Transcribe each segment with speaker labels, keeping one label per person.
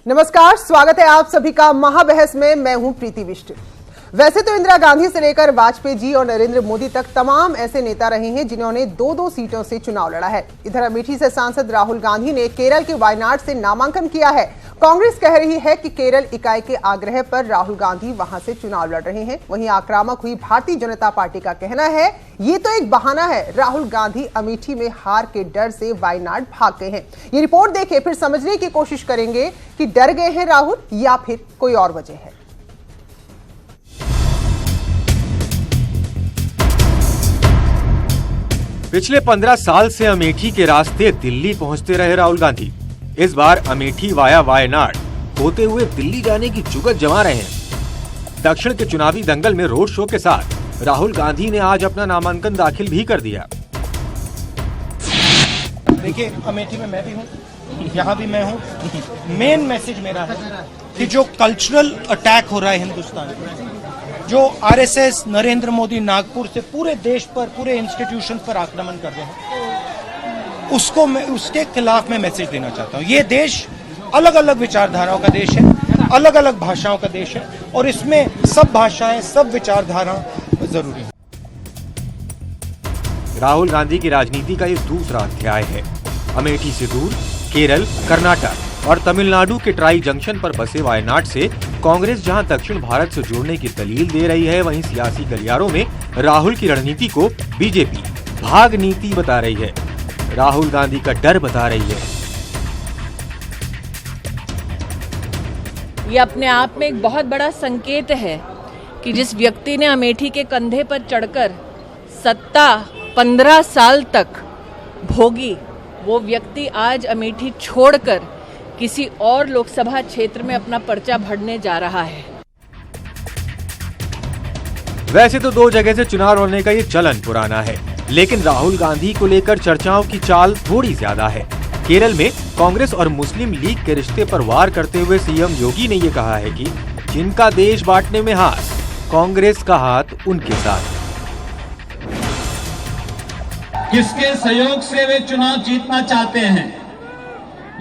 Speaker 1: नमस्कार, स्वागत है आप सभी का महाबहस में। मैं हूं प्रीति बिष्ट। वैसे तो इंदिरा गांधी से लेकर वाजपेयी जी और नरेंद्र मोदी तक तमाम ऐसे नेता रहे हैं जिन्होंने दो दो सीटों से चुनाव लड़ा है। इधर अमेठी से सांसद राहुल गांधी ने केरल के वायनाड से नामांकन किया है। कांग्रेस कह रही है कि केरल इकाई के आग्रह पर राहुल गांधी वहां से चुनाव लड़ रहे हैं। वहीं आक्रामक हुई भारतीय जनता पार्टी का कहना है ये तो एक बहाना है, राहुल गांधी अमेठी में हार के डर से वायनाड भाग गए हैं। ये रिपोर्ट देखे फिर समझने की कोशिश करेंगे कि डर गए हैं राहुल या फिर कोई और वजह है।
Speaker 2: पिछले 15 साल से अमेठी के रास्ते दिल्ली पहुंचते रहे राहुल गांधी। इस बार अमेठी वाया वायनाड होते हुए दिल्ली जाने की जुगत जमा रहे हैं। दक्षिण के चुनावी दंगल में रोड शो के साथ राहुल गांधी ने आज अपना नामांकन दाखिल भी कर दिया।
Speaker 3: देखिए, अमेठी में मैं भी हूँ, यहाँ भी मैं हूँ। मेन मैसेज मेरा है कि जो कल्चरल अटैक हो रहा है हिंदुस्तान में, जो आरएसएस नरेंद्र मोदी नागपुर से पूरे देश पर, पूरे इंस्टीट्यूशन पर आक्रमण कर रहे हैं, उसको मैं उसके खिलाफ मैं मैसेज देना चाहता हूँ। ये देश अलग अलग विचारधाराओं का देश है, अलग अलग भाषाओं का देश है और इसमें सब भाषाएं, सब विचारधारा जरूरी है।
Speaker 2: राहुल गांधी की राजनीति का ये दूसरा अध्याय है। अमेठी से दूर केरल, कर्नाटक और तमिलनाडु के ट्राई जंक्शन पर बसे वायनाड से कांग्रेस जहां दक्षिण भारत से जोड़ने की दलील दे रही है, वहीं सियासी गलियारों में राहुल की रणनीति को बीजेपी भाग नीति बता रही है, राहुल गांधी का डर बता रही है।
Speaker 4: ये अपने आप में एक बहुत बड़ा संकेत है कि जिस व्यक्ति ने अमेठी के कंधे पर चढ़कर सत्ता 15 साल तक भोगी, वो व्यक्ति आज अमेठी छोड़कर किसी और लोकसभा क्षेत्र में अपना पर्चा भरने जा रहा है।
Speaker 2: वैसे तो दो जगह से चुनाव लड़ने का ये चलन पुराना है, लेकिन राहुल गांधी को लेकर चर्चाओं की चाल थोड़ी ज्यादा है। केरल में कांग्रेस और मुस्लिम लीग के रिश्ते पर वार करते हुए सीएम योगी ने ये कहा है कि जिनका देश बांटने में हाथ, कांग्रेस का हाथ उनके साथ।
Speaker 5: किसके सहयोग से वे चुनाव जीतना चाहते हैं?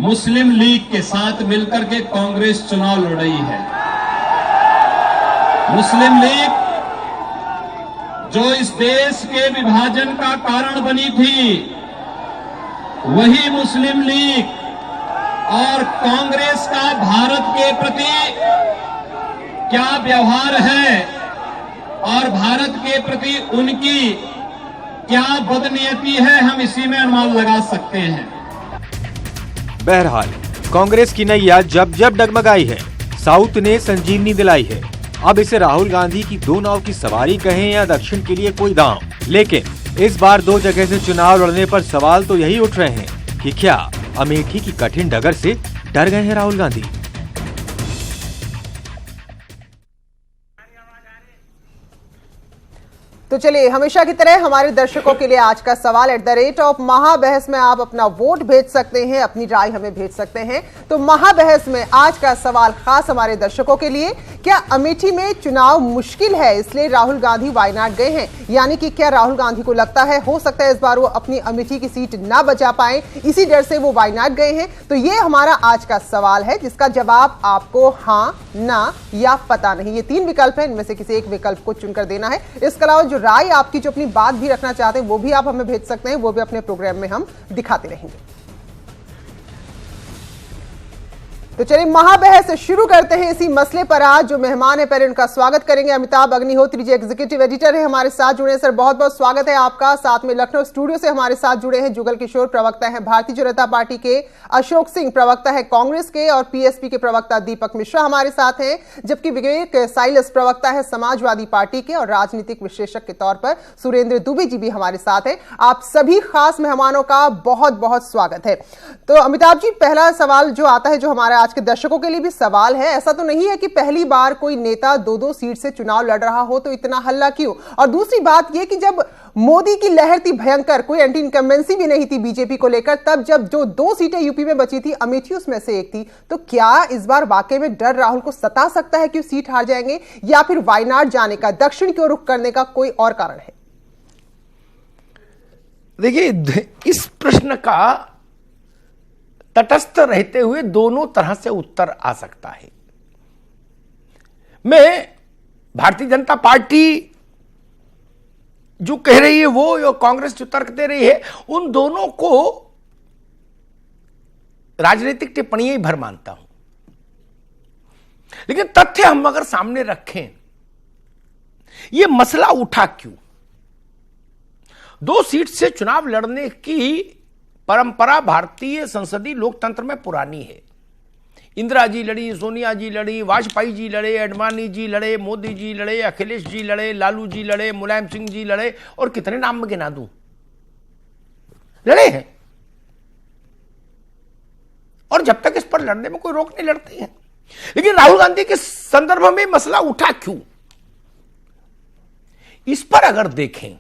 Speaker 5: मुस्लिम लीग के साथ मिलकर के कांग्रेस चुनाव लड़ रही है। मुस्लिम लीग जो इस देश के विभाजन का कारण बनी थी, वही मुस्लिम लीग और कांग्रेस का भारत के प्रति क्या व्यवहार है और भारत के प्रति उनकी क्या बदनीयती है, हम इसी में अनुमान लगा सकते हैं।
Speaker 2: बहरहाल कांग्रेस की नैया जब जब डगमगाई है, साउथ ने संजीवनी दिलाई है। अब इसे राहुल गांधी की दो नाव की सवारी कहें या दक्षिण के लिए कोई दांव, लेकिन इस बार दो जगह से चुनाव लड़ने पर सवाल तो यही उठ रहे हैं कि क्या अमेठी की कठिन डगर से डर गए हैं राहुल गांधी।
Speaker 1: तो चलिए, हमेशा की तरह हमारे दर्शकों के लिए आज का सवाल @ महाबहस में आप अपना वोट भेज सकते हैं, अपनी राय हमें भेज सकते हैं। तो महाबहस में आज का सवाल खास हमारे दर्शकों के लिए, क्या अमेठी में चुनाव मुश्किल है इसलिए राहुल गांधी वायनाड गए हैं? यानी कि क्या राहुल गांधी को लगता है हो सकता है इस बार वो अपनी अमेठी की सीट ना बचा पाए, इसी डर से वो वायनाड गए हैं? तो ये हमारा आज का सवाल है जिसका जवाब आपको हाँ, ना या पता नहीं, ये 3 विकल्प है, इनमें से किसी एक विकल्प को चुनकर देना है। इसके अलावा जो राय आपकी, जो अपनी बात भी रखना चाहते हैं, वो भी आप हमें भेज सकते हैं, वो भी अपने प्रोग्राम में हम दिखाते रहेंगे। तो चलिए, महाबहस शुरू करते हैं इसी मसले पर। आज जो मेहमान है पहले उनका स्वागत करेंगे। अमिताभ अग्निहोत्री जी एग्जीक्यूटिव एडिटर है, हमारे साथ जुड़े हैं। सर, बहुत बहुत स्वागत है आपका। साथ में लखनऊ स्टूडियो से हमारे साथ जुड़े हैं जुगल किशोर, प्रवक्ता है भारतीय जनता पार्टी के, अशोक सिंह प्रवक्ता है कांग्रेस के, और पीएसपी के प्रवक्ता दीपक मिश्रा हमारे साथ हैं, जबकि विवेक साइलस प्रवक्ता है समाजवादी पार्टी के, और राजनीतिक विश्लेषक के तौर पर सुरेंद्र दुबे जी भी हमारे साथ हैं। आप सभी खास मेहमानों का बहुत बहुत स्वागत है। तो अमिताभ जी, पहला सवाल जो आता है, जो हमारे आज के दर्शकों के लिए भी सवाल है, ऐसा तो नहीं है कि पहली बार कोई नेता 2-2 सीट से चुनाव लड़ रहा हो तो इतना हल्ला क्यों? और दूसरी बात यह कि जब मोदी की लहर थी भयंकर, कोई एंटी इनकम्बेंसी भी नहीं थी बीजेपी को लेकर, तब जब जो 2 सीटें यूपी में बची थी, अमेठी उसमें से एक थी, तो क्या इस बार वाकई में डर राहुल को सता सकता है कि सीट हार जाएंगे, या फिर वायनाड जाने का, दक्षिण की ओर रुख करने का कोई और कारण है?
Speaker 6: देखिए, इस प्रश्न का तटस्थ रहते हुए दोनों तरह से उत्तर आ सकता है। मैं भारतीय जनता पार्टी जो कह रही है वो, जो कांग्रेस जो तर्क दे रही है, उन दोनों को राजनीतिक टिप्पणियां ही भर मानता हूं। लेकिन तथ्य हम अगर सामने रखें, यह मसला उठा क्यों? 2 सीट से चुनाव लड़ने की परंपरा भारतीय संसदीय लोकतंत्र में पुरानी है। इंदिरा जी लड़ी, सोनिया जी लड़ी, वाजपेयी जी लड़े, अडवाणी जी लड़े, मोदी जी लड़े, अखिलेश जी लड़े, लालू जी लड़े, मुलायम सिंह जी लड़े, और कितने नाम में गिना दूं, लड़े हैं। और जब तक इस पर लड़ने में कोई रोक नहीं, लड़ते हैं। लेकिन राहुल गांधी के संदर्भ में मसला उठा क्यों? इस पर अगर देखें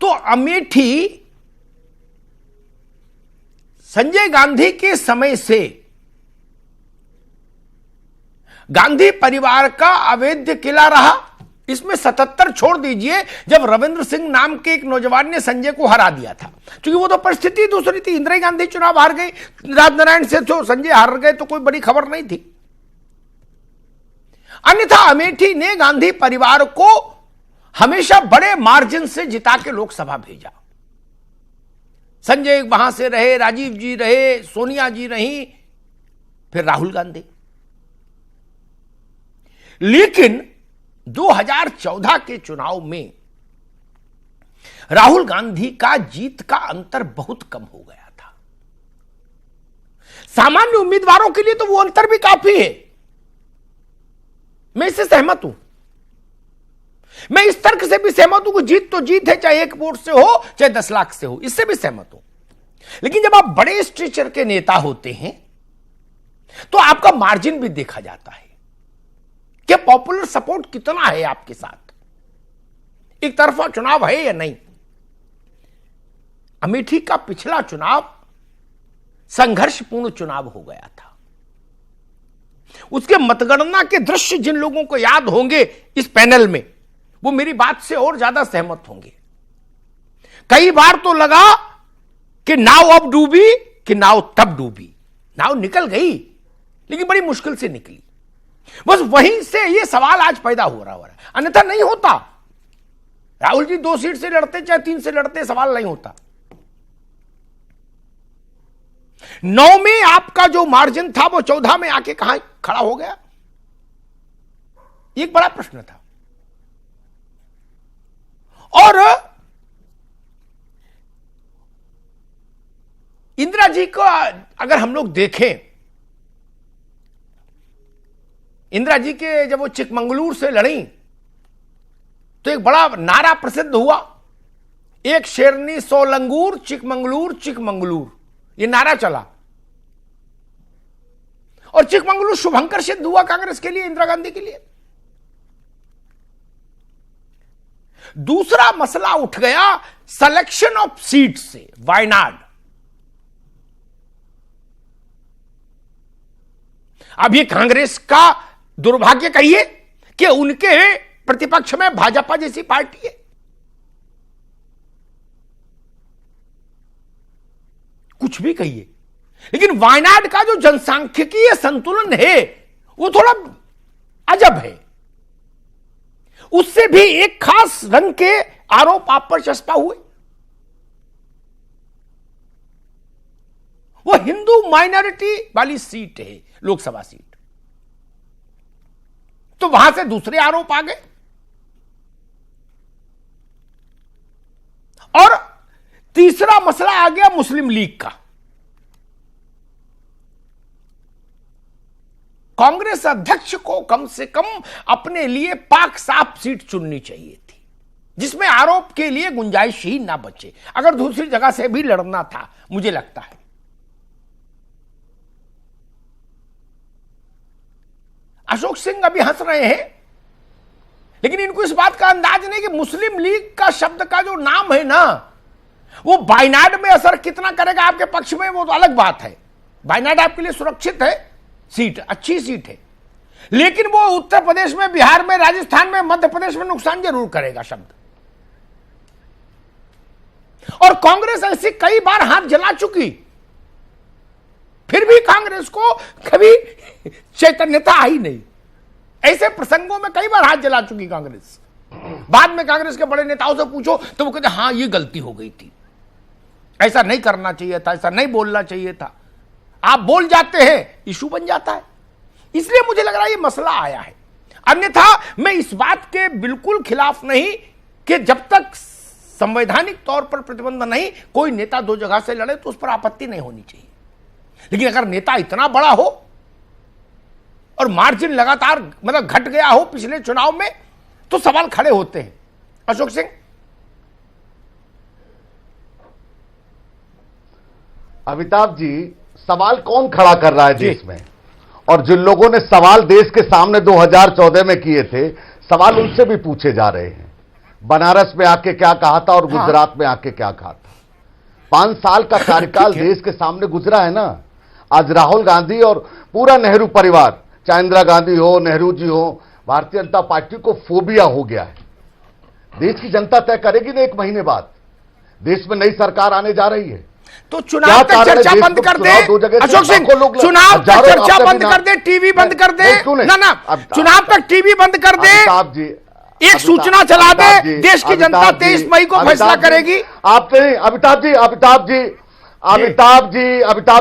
Speaker 6: तो अमेठी संजय गांधी के समय से गांधी परिवार का अवैध किला रहा। इसमें 77 छोड़ दीजिए, जब रविंद्र सिंह नाम के एक नौजवान ने संजय को हरा दिया था, क्योंकि वो तो परिस्थिति दूसरी थी। इंदिरा गांधी चुनाव हार गई, राजनारायण से तो संजय हार गए, तो कोई बड़ी खबर नहीं थी। अन्यथा अमेठी ने गांधी परिवार को हमेशा बड़े मार्जिन से जिता के लोकसभा भेजा। संजय वहां से रहे, राजीव जी रहे, सोनिया जी रही, फिर राहुल गांधी। लेकिन 2014 के चुनाव में राहुल गांधी का जीत का अंतर बहुत कम हो गया था। सामान्य उम्मीदवारों के लिए तो वो अंतर भी काफी है, मैं इससे सहमत हूं। मैं इस तर्क से भी सहमत हूं कि जीत तो जीत है, चाहे 1 वोट से हो चाहे 10 लाख से हो, इससे भी सहमत हूं। लेकिन जब आप बड़े स्ट्रक्चर के नेता होते हैं तो आपका मार्जिन भी देखा जाता है कि पॉपुलर सपोर्ट कितना है आपके साथ, एक तरफा चुनाव है या नहीं। अमेठी का पिछला चुनाव संघर्षपूर्ण चुनाव हो गया था। उसके मतगणना के दृश्य जिन लोगों को याद होंगे इस पैनल में, वो मेरी बात से और ज्यादा सहमत होंगे। कई बार तो लगा कि नाव अब डूबी कि नाव तब डूबी। नाव निकल गई, लेकिन बड़ी मुश्किल से निकली। बस वहीं से ये सवाल आज पैदा हो रहा है, अन्यथा नहीं होता। राहुल जी 2 सीट से लड़ते चाहे 3 से लड़ते, सवाल नहीं होता। 9 में आपका जो मार्जिन था वो 14 में आके कहां खड़ा हो गया, एक बड़ा प्रश्न था। और इंदिरा जी को अगर हम लोग देखें, इंदिरा जी के जब वो चिकमंगलूर से लड़ी तो एक बड़ा नारा प्रसिद्ध हुआ, एक शेरनी 100 लंगूर, चिकमंगलूर चिकमंगलूर, ये नारा चला। और चिकमंगलूर शुभंकर सिद्ध हुआ कांग्रेस के लिए, इंदिरा गांधी के लिए। दूसरा मसला उठ गया सिलेक्शन ऑफ सीट से, वायनाड। अब ये कांग्रेस का दुर्भाग्य कहिए कि उनके प्रतिपक्ष में भाजपा जैसी पार्टी है। कुछ भी कहिए, लेकिन वायनाड का जो जनसांख्यिकीय संतुलन है वो थोड़ा अजब है। उससे भी एक खास रंग के आरोप आप पर चस्पा हुए। वो हिंदू माइनॉरिटी वाली सीट है, लोकसभा सीट, तो वहां से दूसरे आरोप आ गए। और तीसरा मसला आ गया मुस्लिम लीग का। कांग्रेस अध्यक्ष को कम से कम अपने लिए पाक साफ सीट चुननी चाहिए थी, जिसमें आरोप के लिए गुंजाइश ही ना बचे, अगर दूसरी जगह से भी लड़ना था, मुझे लगता है। अशोक सिंह अभी हंस रहे हैं, लेकिन इनको इस बात का अंदाज नहीं कि मुस्लिम लीग का शब्द का जो नाम है ना, वो वायनाड में असर कितना करेगा आपके पक्ष में, वो तो अलग बात है। वायनाड आपके लिए सुरक्षित है सीट, अच्छी सीट है, लेकिन वो उत्तर प्रदेश में, बिहार में, राजस्थान में, मध्य प्रदेश में नुकसान जरूर करेगा शब्द। और कांग्रेस ऐसी कई बार हाथ जला चुकी कांग्रेस को कभी चैतन्यता आई नहीं। ऐसे प्रसंगों में कई बार हाथ जला चुकी कांग्रेस। बाद में कांग्रेस के बड़े नेताओं से पूछो तो वो कहते हां ये गलती हो गई थी, ऐसा नहीं करना चाहिए था, ऐसा नहीं बोलना चाहिए था। आप बोल जाते हैं, इशू बन जाता है। इसलिए मुझे लग रहा है ये मसला आया है। अन्यथा मैं इस बात के बिल्कुल खिलाफ नहीं कि जब तक संवैधानिक तौर पर प्रतिबंध नहीं, कोई नेता दो जगह से लड़े तो उस पर आपत्ति नहीं होनी चाहिए। लेकिन अगर नेता इतना बड़ा हो और मार्जिन लगातार मतलब घट गया हो पिछले चुनाव में, तो सवाल खड़े होते हैं। अशोक सिंह,
Speaker 7: अमिताभ जी, सवाल कौन खड़ा कर रहा है देश में? और जिन लोगों ने सवाल देश के सामने 2014 में किए थे, सवाल उनसे भी पूछे जा रहे हैं। बनारस में आके क्या कहा था और गुजरात में आके क्या कहा था। 5 साल का कार्यकाल देश के सामने गुजरा है ना। आज राहुल गांधी और पूरा नेहरू परिवार, चाहे इंदिरा गांधी हो, नेहरू जी हो, भारतीय जनता पार्टी को फोबिया हो गया है। देश की जनता तय करेगी ना 1 महीने बाद। देश में नई सरकार आने जा रही है,
Speaker 6: तो चुनाव पे चर्चा बंद कर दे। अशोक सिंह, चुनाव पे चर्चा बंद कर दे, टीवी बंद कर दे। ना चुनाव पे टीवी बंद कर दे।
Speaker 7: अमिताभ जी,
Speaker 6: एक सूचना चला दे, देश की जनता 23 मई को फैसला करेगी।
Speaker 7: आप नहीं, अमिताभ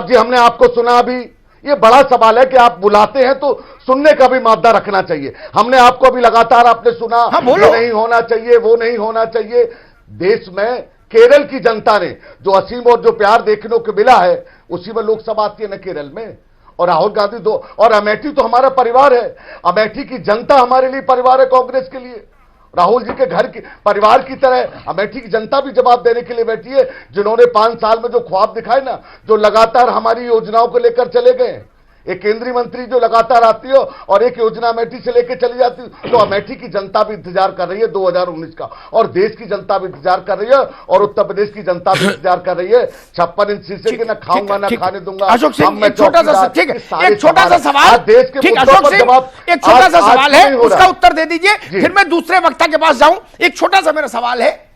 Speaker 7: जी, हमने आपको सुना अभी। ये बड़ा सवाल है कि आप बुलाते हैं तो सुनने का भी मादा रखना चाहिए। हमने आपको अभी लगातार आपने सुना, ये नहीं होना चाहिए, वो नहीं होना चाहिए। देश में केरल की जनता ने जो असीम और जो प्यार देखने को मिला है, उसी में लोकसभा आती है ना केरल में। और राहुल गांधी दो, और अमेठी तो हमारा परिवार है। अमेठी की जनता हमारे लिए परिवार है, कांग्रेस के लिए राहुल जी के घर की परिवार की तरह अमेठी की जनता भी जवाब देने के लिए बैठी है। जिन्होंने 5 साल में जो ख्वाब दिखाए ना, जो लगातार हमारी योजनाओं को लेकर चले गए। एक केंद्रीय मंत्री जो लगातार आती हो और एक योजना अमेठी से लेकर चली जाती, तो अमेठी की जनता भी इंतजार कर रही है 2019 का, और देश की जनता भी इंतजार कर रही है, और उत्तर प्रदेश की जनता भी इंतजार कर रही है। 56 इंच शीशे के ना खाऊंगा ना खाने दूंगा।
Speaker 6: अशोक सिंह, एक छोटा सा, ठीक है, एक छोटा सा सवाल, देश के मुद्दों पर जवाब, एक छोटा सा सवाल है, उसका उत्तर दे दीजिए, फिर मैं दूसरे वक्ता के पास जाऊं। एक छोटा सा मेरा सवाल है,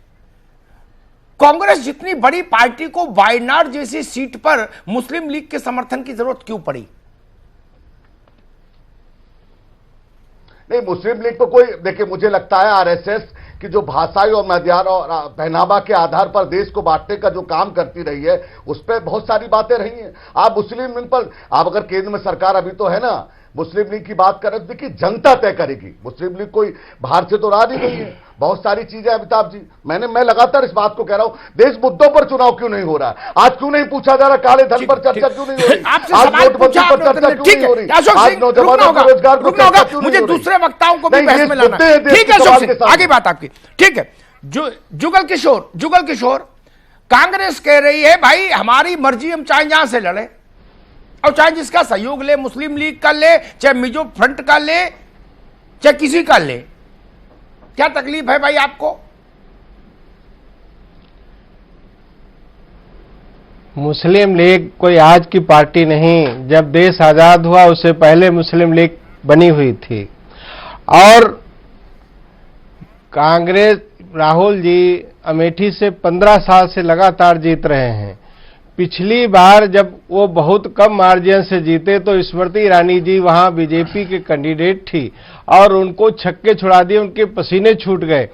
Speaker 6: कांग्रेस जितनी बड़ी पार्टी को वायनाड जैसी सीट पर मुस्लिम लीग के समर्थन की जरूरत क्यों पड़ी?
Speaker 7: नहीं, मुस्लिम लीग को कोई, देखिए मुझे लगता है आरएसएस की जो भाषाई और मध्यार और पहनावा के आधार पर देश को बांटने का जो काम करती रही है, उस पर बहुत सारी बातें रही हैं। आप मुस्लिम लीग पर, आप अगर केंद्र में सरकार अभी तो है ना, मुस्लिम लीग की बात करें तो देखिए जनता तय करेगी। मुस्लिम लीग कोई बाहर से तो राजी नहीं है। बहुत सारी चीजें अमिताभ जी, मैं लगातार इस बात को कह रहा हूं, देश मुद्दों पर चुनाव क्यों नहीं हो रहा है? आज क्यों नहीं पूछा जा रहा काले धन पर चर्चा क्यों नहीं हो रही? आज नोटबंदी पर चर्चा क्यों नहीं हो रही? आज नौजवानों के रोजगार को चर्चा क्यों नहीं हो रही?
Speaker 6: मुझे दूसरे वक्ताओं को भी बहस में लाना है। ठीक है अशोक सिंह, आगे बात आपकी, ठीक है। जुगल किशोर, कांग्रेस कह रही है भाई हमारी मर्जी, हम चाहे जहां से लड़े और चाहे जिसका सहयोग ले, मुस्लिम लीग का ले, चाहे मिजो फ्रंट का ले, चाहे किसी का ले, क्या तकलीफ है भाई आपको?
Speaker 8: मुस्लिम लीग कोई आज की पार्टी नहीं, जब देश आजाद हुआ उससे पहले मुस्लिम लीग बनी हुई थी। और कांग्रेस, राहुल जी अमेठी से 15 साल से लगातार जीत रहे हैं। पिछली बार जब वो बहुत कम मार्जिन से जीते तो स्मृति ईरानी जी वहां बीजेपी के कैंडिडेट थी और उनको छक्के छुड़ा दिए, उनके पसीने छूट गए।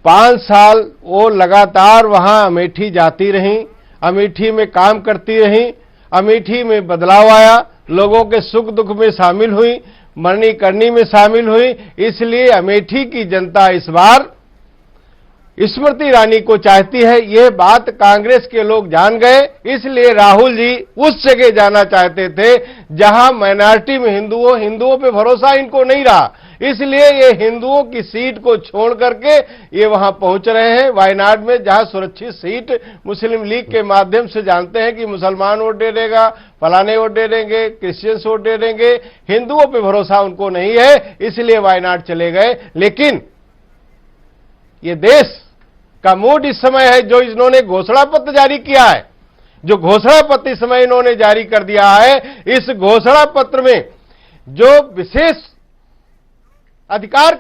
Speaker 8: 5 साल वो लगातार वहां अमेठी जाती रहीं, अमेठी में काम करती रहीं, अमेठी में बदलाव आया, लोगों के सुख दुख में शामिल हुई, मरनी करनी में शामिल हुई। इसलिए अमेठी की जनता इस बार स्मृति ईरानी को चाहती है। ये बात कांग्रेस के लोग जान गए, इसलिए राहुल जी उस जगह जाना चाहते थे जहां माइनॉरिटी में हिंदुओं पे भरोसा इनको नहीं रहा, इसलिए ये हिंदुओं की सीट को छोड़ करके ये वहां पहुंच रहे हैं वायनाड में, जहां सुरक्षित सीट मुस्लिम लीग के माध्यम से जानते हैं कि मुसलमान वोट दे देगा, फलाने वोट दे देंगे, क्रिश्चियंस वोट दे देंगे, हिंदुओं पे भरोसा उनको नहीं है, इसलिए वायनाड चले गए। लेकिन ये देश का मूड इस समय है, जो इन्होंने घोषणा पत्र जारी किया है, जो घोषणा पत्र इस समय इन्होंने जारी कर दिया है, इस घोषणा पत्र में जो विशेष अधिकार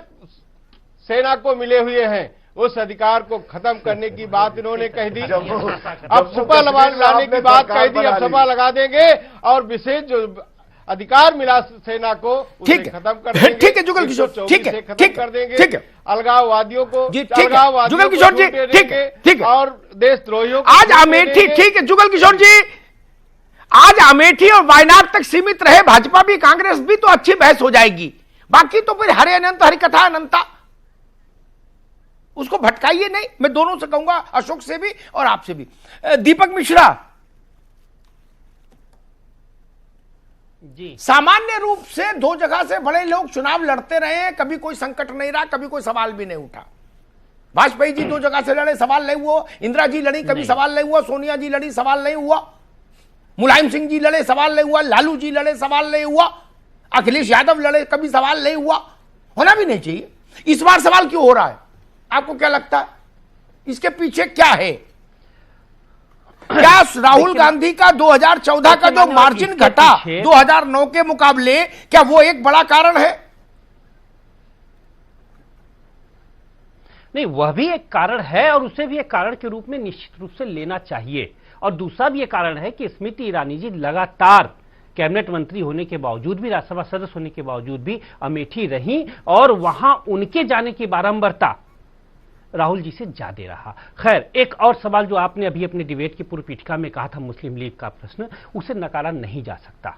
Speaker 8: सेना को मिले हुए हैं उस अधिकार को खत्म करने की बात इन्होंने कह दी। अब सपा लाने की बात कह दी, अब सपा लगा देंगे और विशेष जो अधिकार मिला सेना को उसे खत्म कर देंगे।
Speaker 6: ठीक है जुगल किशोर, ठीक है,
Speaker 8: खत्म कर देंगे।
Speaker 6: ठीक है,
Speaker 8: अलगाववादियों को,
Speaker 6: जुगल किशोर जी, ठीक है,
Speaker 8: और देशद्रोहियों
Speaker 6: आज अमेठी, ठीक है जुगल किशोर जी, आज अमेठी और वायनाड तक सीमित रहे भाजपा भी, कांग्रेस भी, तो अच्छी बहस हो जाएगी। बाकी तो फिर हरे अनंत हरि कथा अनंता, उसको भटकाइए नहीं। मैं दोनों से कहूंगा, अशोक से भी और आपसे भी। दीपक मिश्रा
Speaker 9: जी,
Speaker 6: सामान्य रूप से दो जगह से बड़े लोग चुनाव लड़ते रहे हैं, कभी कोई संकट नहीं रहा, कभी कोई सवाल भी नहीं उठा। वाजपेयी जी दो जगह से लड़े, सवाल नहीं हुआ। इंदिरा जी लड़ी, कभी सवाल नहीं हुआ। सोनिया जी लड़ी, सवाल नहीं हुआ। मुलायम सिंह जी लड़े, सवाल नहीं हुआ। लालू जी लड़े, सवाल नहीं हुआ। अखिलेश यादव लड़े, कभी सवाल नहीं हुआ। होना भी नहीं चाहिए। इस बार सवाल क्यों हो रहा है? आपको क्या लगता है इसके पीछे क्या है? क्या राहुल गांधी का 2014 का जो मार्जिन घटा 2009 के मुकाबले, क्या वो एक बड़ा कारण है?
Speaker 9: नहीं, वह भी एक कारण है और उसे भी एक कारण के रूप में निश्चित रूप से लेना चाहिए। और दूसरा भी एक कारण है कि स्मृति ईरानी जी लगातार कैबिनेट मंत्री होने के बावजूद भी, राज्यसभा सदस्य होने के बावजूद भी अमेठी रही और वहां उनके जाने की बारंबारता राहुल जी से ज्यादा रहा। खैर, एक और सवाल जो आपने अभी अपने डिबेट की पूर्व पीठिका में कहा था, मुस्लिम लीग का प्रश्न, उसे नकारा नहीं जा सकता।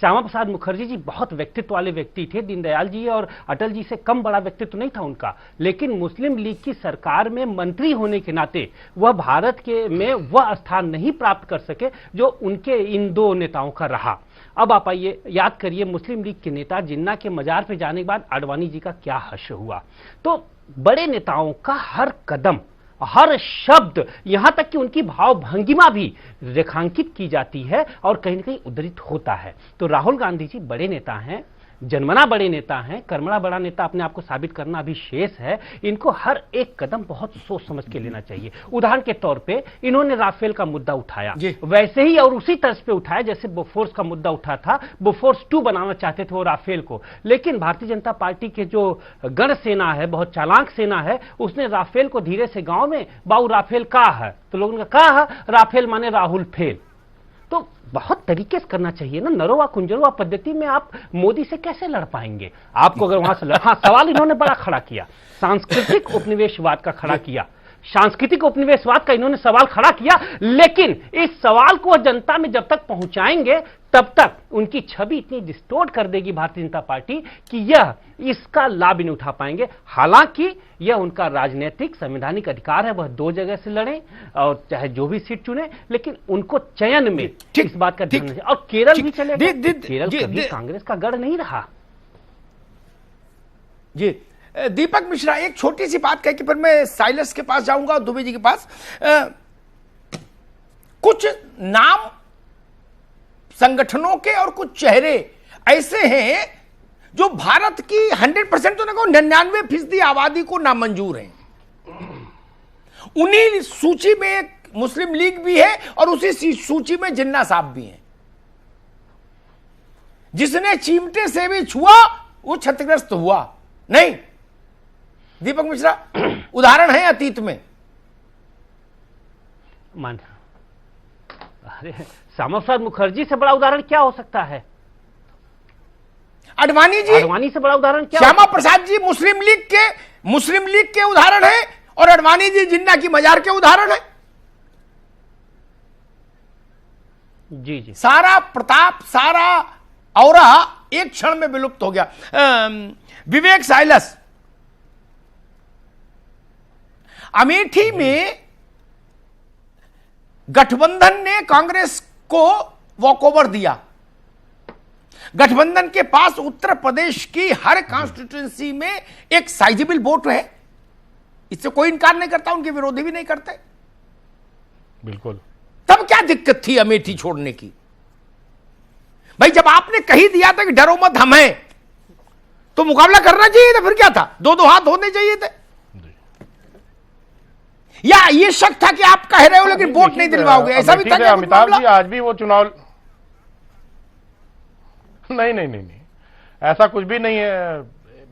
Speaker 9: श्यामा प्रसाद मुखर्जी जी बहुत व्यक्तित्व वाले व्यक्ति थे। दीनदयाल जी और अटल जी से कम बड़ा व्यक्तित्व नहीं था उनका, लेकिन मुस्लिम लीग की सरकार में मंत्री होने के नाते वह भारत के में वह स्थान नहीं प्राप्त कर सके जो उनके इन दो नेताओं का रहा। अब आप आइए, याद करिए मुस्लिम लीग के नेता जिन्ना के मजार पे जाने के बाद आडवाणी जी का क्या हश्र हुआ। तो बड़े नेताओं का हर कदम, हर शब्द, यहां तक कि उनकी भाव भंगिमा भी रेखांकित की जाती है और कहीं ना कहीं उद्धृत होता है। तो राहुल गांधी जी बड़े नेता हैं, जन्मना बड़े नेता हैं, कर्मणा बड़ा नेता अपने आप को साबित करना अभी शेष है। इनको हर एक कदम बहुत सोच समझ के लेना चाहिए। उदाहरण के तौर पे इन्होंने राफेल का मुद्दा उठाया, वैसे ही और उसी तर्ज पे उठाया जैसे बोफोर्स का मुद्दा उठा था। बोफोर्स 2 बनाना चाहते थे वो राफेल को, लेकिन भारतीय जनता पार्टी के जो गण सेना है, बहुत चालाक सेना है, उसने राफेल को धीरे से गांव में बाऊ राफेल कहा है, तो लोगों ने कहा राफेल माने राहुल फेल। तो बहुत तरीके से करना चाहिए ना। नरोवा कुंजरोवा पद्धति में आप मोदी से कैसे लड़ पाएंगे? आपको अगर वहां से हाँ, सवाल इन्होंने बड़ा खड़ा किया, सांस्कृतिक उपनिवेशवाद का खड़ा किया, सांस्कृतिक उपनिवेशवाद का इन्होंने सवाल खड़ा किया, लेकिन इस सवाल को जनता में जब तक पहुंचाएंगे तब तक उनकी छवि इतनी डिस्टोर्ट कर देगी भारतीय जनता पार्टी कि यह इसका लाभ नहीं उठा पाएंगे। हालांकि यह उनका राजनीतिक संवैधानिक अधिकार है, वह 2 जगह से लड़ें और चाहे जो भी सीट चुने, लेकिन उनको चयन में इस बात का ध्यान रखें। और केरल भी चलेगा, केरल कभी कांग्रेस का गढ़ नहीं रहा।
Speaker 6: जी दीपक मिश्रा, एक छोटी सी बात कह के फिर मैं साइलस के पास जाऊंगा और दुबे जी के पास। कुछ नाम संगठनों के और कुछ चेहरे ऐसे हैं जो भारत की 100% तो ना कहो 99% आबादी को नामंजूर हैं। उन्हीं सूची में एक मुस्लिम लीग भी है और उसी सूची में जिन्ना साहब भी हैं। जिसने चिमटे से भी छुआ वो क्षतिग्रस्त हुआ नहीं। दीपक मिश्रा, उदाहरण है अतीत में।
Speaker 9: मान, अरे श्यामा प्रसाद मुखर्जी से बड़ा उदाहरण क्या हो सकता है?
Speaker 6: आडवाणी जी,
Speaker 9: आडवाणी से बड़ा उदाहरण क्या?
Speaker 6: श्यामा प्रसाद जी मुस्लिम लीग के उदाहरण है और आडवाणी जी जिन्ना की मजार के उदाहरण है।
Speaker 9: जी जी,
Speaker 6: सारा प्रताप, सारा औरा एक क्षण में विलुप्त हो गया। विवेक साइलस, अमेठी में गठबंधन ने कांग्रेस को वॉकओवर दिया। गठबंधन के पास उत्तर प्रदेश की हर कॉन्स्टिट्यूएंसी में एक साइजेबल वोट है, इससे कोई इनकार नहीं करता, उनके विरोधी भी नहीं करते।
Speaker 8: बिल्कुल।
Speaker 6: तब क्या दिक्कत थी अमेठी छोड़ने की? भाई जब आपने कही दिया था कि डरो मत हम हैं, तो मुकाबला करना चाहिए था, फिर क्या था? 2-2 हाथ होने चाहिए थे। या ये शक था कि आप कह रहे हो लेकिन वोट नहीं दिलवाओगे, ऐसा भी था क्या?
Speaker 8: अमिताभ जी, आज भी वो चुनाव नहीं, ऐसा कुछ भी नहीं है,